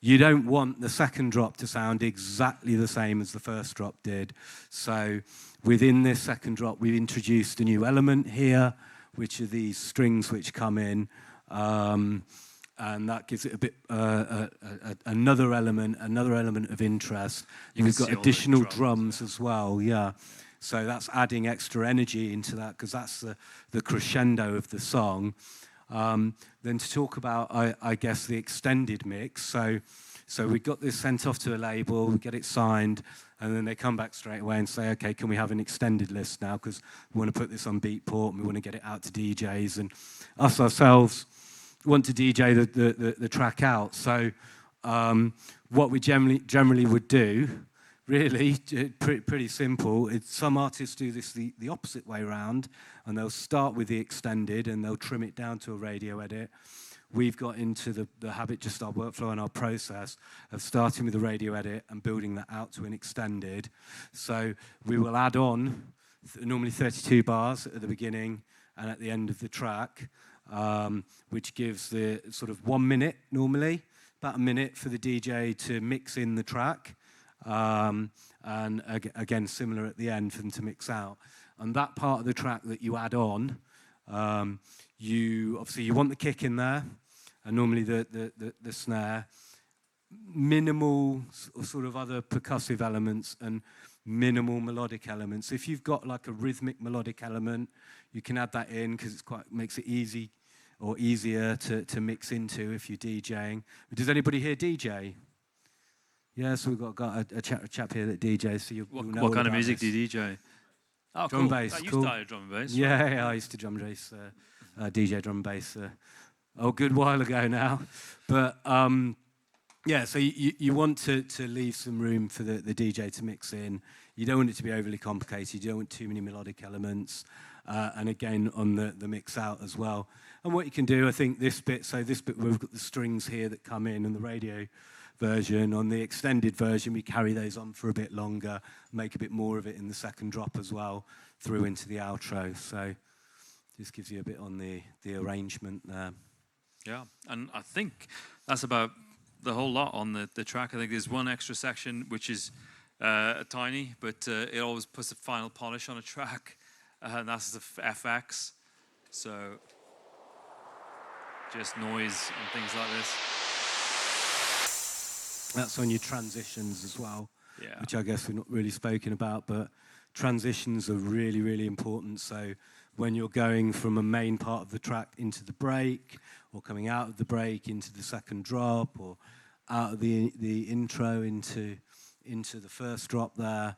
Speaker 3: you don't want the second drop to sound exactly the same as the first drop did. So within this second drop, we've introduced a new element here, which are these strings which come in. And that gives it a bit another element of interest. We've got additional drums as well, yeah. So that's adding extra energy into that because that's the crescendo of the song. Then to talk about, I guess, the extended mix. So we got this sent off to a label, we get it signed, and then they come back straight away and say, okay, can we have an extended list now? Because we want to put this on Beatport and we want to get it out to DJs. And us ourselves want to DJ the track out. So what we generally would do, really, pretty simple. Some artists do this the opposite way around, and they'll start with the extended and they'll trim it down to a radio edit. We've got into the habit, just our workflow and our process, of starting with the radio edit and building that out to an extended. So we will add on normally 32 bars at the beginning and at the end of the track, which gives the sort of 1 minute normally, about a minute for the DJ to mix in the track. And again, similar at the end for them to mix out. And that part of the track that you add on, you want the kick in there, and normally the snare, minimal sort of other percussive elements, and minimal melodic elements. If you've got like a rhythmic melodic element, you can add that in because makes it easy or easier to mix into if you're DJing. Does anybody here DJ? Yeah, so we've got a chap here that DJs. So you'll know
Speaker 2: what kind of music
Speaker 3: this.
Speaker 2: do you DJ? Oh,
Speaker 3: drum
Speaker 2: cool.
Speaker 3: bass.
Speaker 2: You
Speaker 3: Cool.
Speaker 2: started drum and bass.
Speaker 3: Yeah, I used to drum and bass, DJ drum and bass. A good while ago now, but yeah. So you want to leave some room for the DJ to mix in. You don't want it to be overly complicated. You don't want too many melodic elements. And again, on the mix out as well. And what you can do, I think this bit, we've got the strings here that come in the radio version. On the extended version, we carry those on for a bit longer, make a bit more of it in the second drop as well, through into the outro. So this gives you a bit on the arrangement there.
Speaker 2: Yeah, and I think that's about the whole lot on the track. I think there's one extra section, which is tiny, but it always puts a final polish on a track. And that's the FX, so just noise and things like this.
Speaker 3: That's on your transitions as well,
Speaker 2: yeah.
Speaker 3: Which I guess we've not really spoken about, but transitions are really, really important. So when you're going from a main part of the track into the break, or coming out of the break into the second drop, or out of the intro into the first drop there,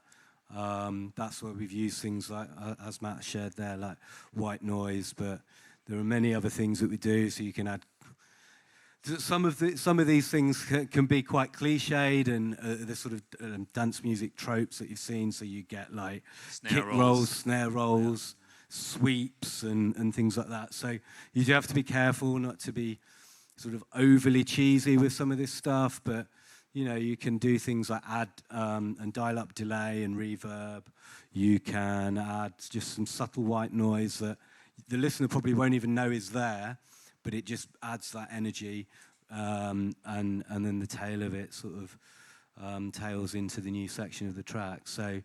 Speaker 3: that's where we've used things like, as Matt shared there, like white noise, but there are many other things that we do. So you can add some of these things can be quite cliched, and the sort of dance music tropes that you've seen. So you get like kick rolls, snare rolls, sweeps, and things like that. So you do have to be careful not to be sort of overly cheesy with some of this stuff, but you know, you can do things like add and dial up delay and reverb. You can add just some subtle white noise that the listener probably won't even know is there, but it just adds that energy, and then the tail of it sort of tails into the new section of the track. So,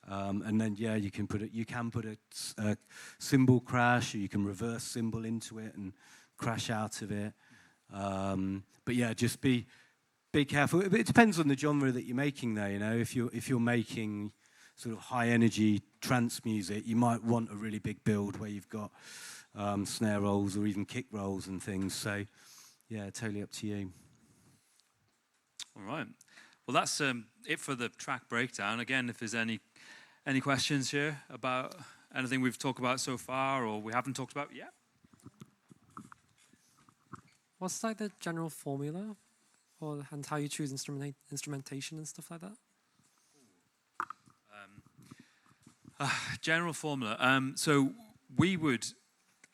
Speaker 3: and then yeah, you can put a cymbal crash, or you can reverse cymbal into it and crash out of it. But yeah, just be careful. It depends on the genre that you're making there, you know. If you're making sort of high energy trance music, you might want a really big build where you've got snare rolls or even kick rolls and things. So yeah, totally up to you.
Speaker 2: All right. Well, that's it for the track breakdown. Again, if there's any questions here about anything we've talked about so far or we haven't talked about yet.
Speaker 7: What's like the general formula? And how you choose instrumentation and stuff like that?
Speaker 2: General formula. So we would,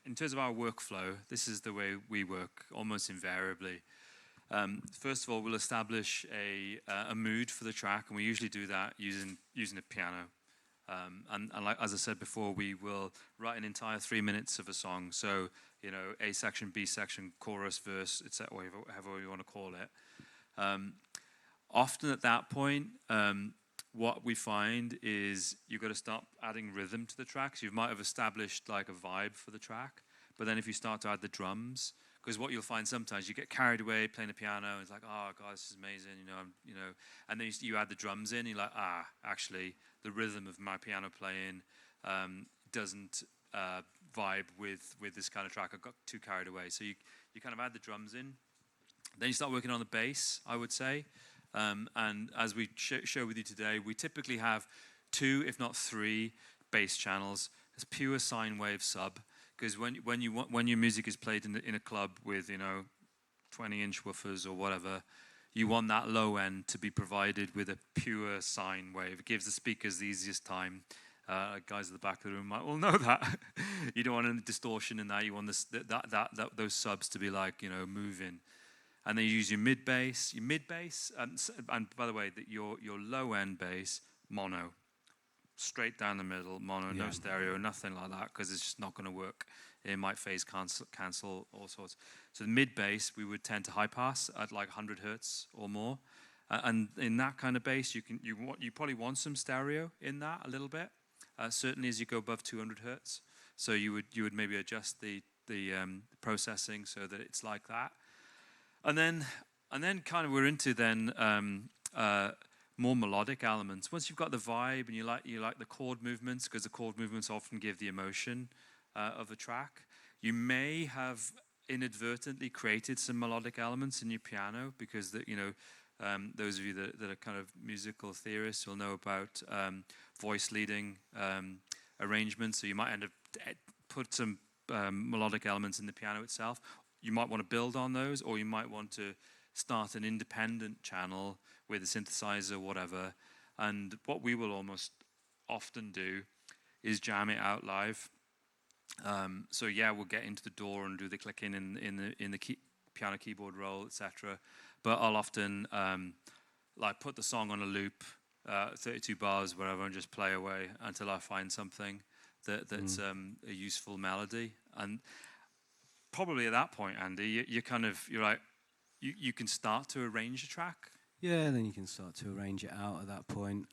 Speaker 2: in terms of our workflow, this is the way we work almost invariably. First of all, we'll establish a mood for the track, and we usually do that using a piano. And like, as I said before, we will write an entire 3 minutes of a song. So, you know, A section, B section, chorus, verse, etc., however you want to call it. Often at that point, what we find is you've got to start adding rhythm to the track. So you might have established like a vibe for the track, but then if you start to add the drums, because what you'll find sometimes you get carried away playing the piano, and it's like, oh God, this is amazing, you know, and then you add the drums in, and you're like, actually, the rhythm of my piano playing doesn't vibe with this kind of track. I got too carried away. So you kind of add the drums in. Then you start working on the bass, I would say. And as we show with you today, we typically have 2, if not 3, bass channels. It's pure sine wave sub, because when your music is played in a club with 20-inch woofers or whatever, you want that low end to be provided with a pure sine wave. It gives the speakers the easiest time. Guys at the back of the room might well know that. You don't want any distortion in that. You want those subs to be like moving. And then you use your mid bass, and by the way, your low end bass, mono, straight down the middle, mono, no stereo, nothing like that, because it's just not going to work. It might phase cancel, all sorts. So the mid bass, we would tend to high pass at like 100 hertz or more, and in that kind of bass, you probably want some stereo in that a little bit. Certainly as you go above 200 hertz, so you would maybe adjust the processing so that it's like that. And then kind of we're into then more melodic elements. Once you've got the vibe and you like the chord movements, because the chord movements often give the emotion of the track, you may have inadvertently created some melodic elements in your piano, because those of you that are kind of musical theorists will know about voice leading arrangements. So you might end up put some melodic elements in the piano itself. You might want to build on those, or you might want to start an independent channel with a synthesizer, whatever. And what we will almost often do is jam it out live. So yeah, we'll get into the DAW and do the clicking in the piano keyboard roll, etc. But I'll often like put the song on a loop, 32 bars, whatever, and just play away until I find something that's a useful melody. And probably at that point, Andy, you're like, you can start to arrange a track.
Speaker 3: Yeah, then you can start to arrange it out at that point.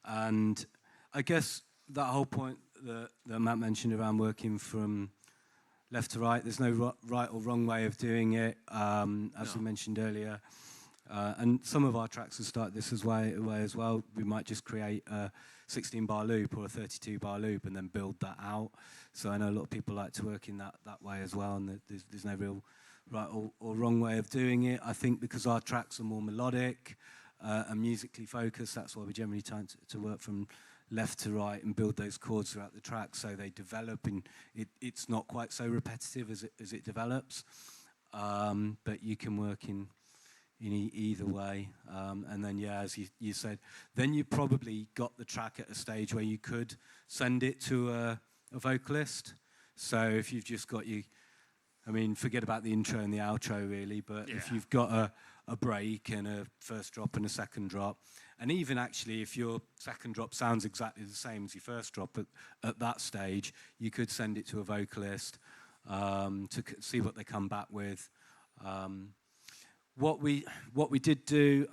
Speaker 3: And I guess that whole point that Matt mentioned around working from left to right, there's no right or wrong way of doing it, as we mentioned earlier. And some of our tracks will start this way as well. We might just create a 16-bar loop or a 32-bar loop and then build that out. So I know a lot of people like to work in that way as well, and there's no real right or wrong way of doing it. I think because our tracks are more melodic and musically focused, that's why we generally tend to work from left to right and build those chords throughout the track so they develop, and it's not quite so repetitive as it develops. But you can work in either way. And then, yeah, as you said, then you probably got the track at a stage where you could send it to a vocalist. So if you've just got forget about the intro and the outro really, but if you've got a break and a first drop and a second drop, and even actually if your second drop sounds exactly the same as your first drop at that stage, you could send it to a vocalist to see what they come back with. What we did do,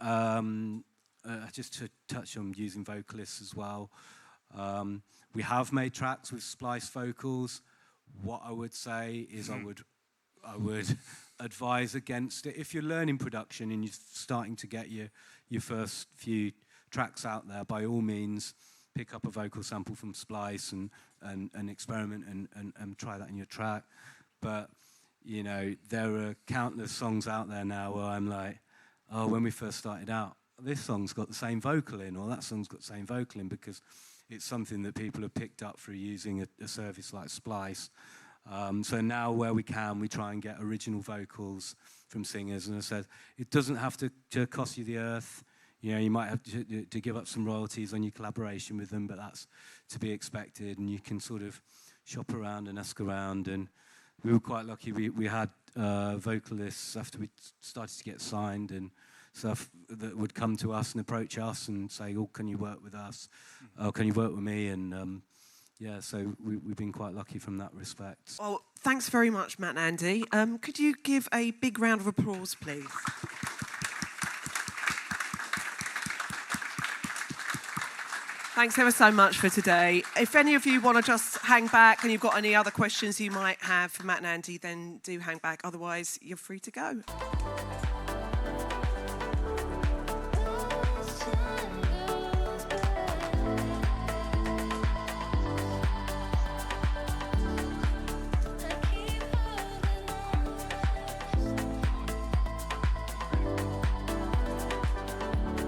Speaker 3: just to touch on using vocalists as well, we have made tracks with splice vocals. What I would say is I would advise against it. If you're learning production and you're starting to get your first few tracks out there, by all means, pick up a vocal sample from Splice and experiment and try that in your track. But, there are countless songs out there now where I'm like, oh, when we first started out, this song's got the same vocal in, or that song's got the same vocal in, because it's something that people have picked up through using a service like Splice. So now where we can, we try and get original vocals from singers. And I said, it doesn't have to cost you the earth. You might have to give up some royalties on your collaboration with them, but that's to be expected. And you can sort of shop around and ask around. And we were quite lucky. We had vocalists after we started to get signed and stuff that would come to us and approach us and say, oh, can you work with us? Oh, can you work with me? And so we've been quite lucky from that respect.
Speaker 1: Well, thanks very much, Matt and Andy. Could you give a big round of applause, please? Thanks ever so much for today. If any of you want to just hang back and you've got any other questions you might have for Matt and Andy, then do hang back. Otherwise, you're free to go.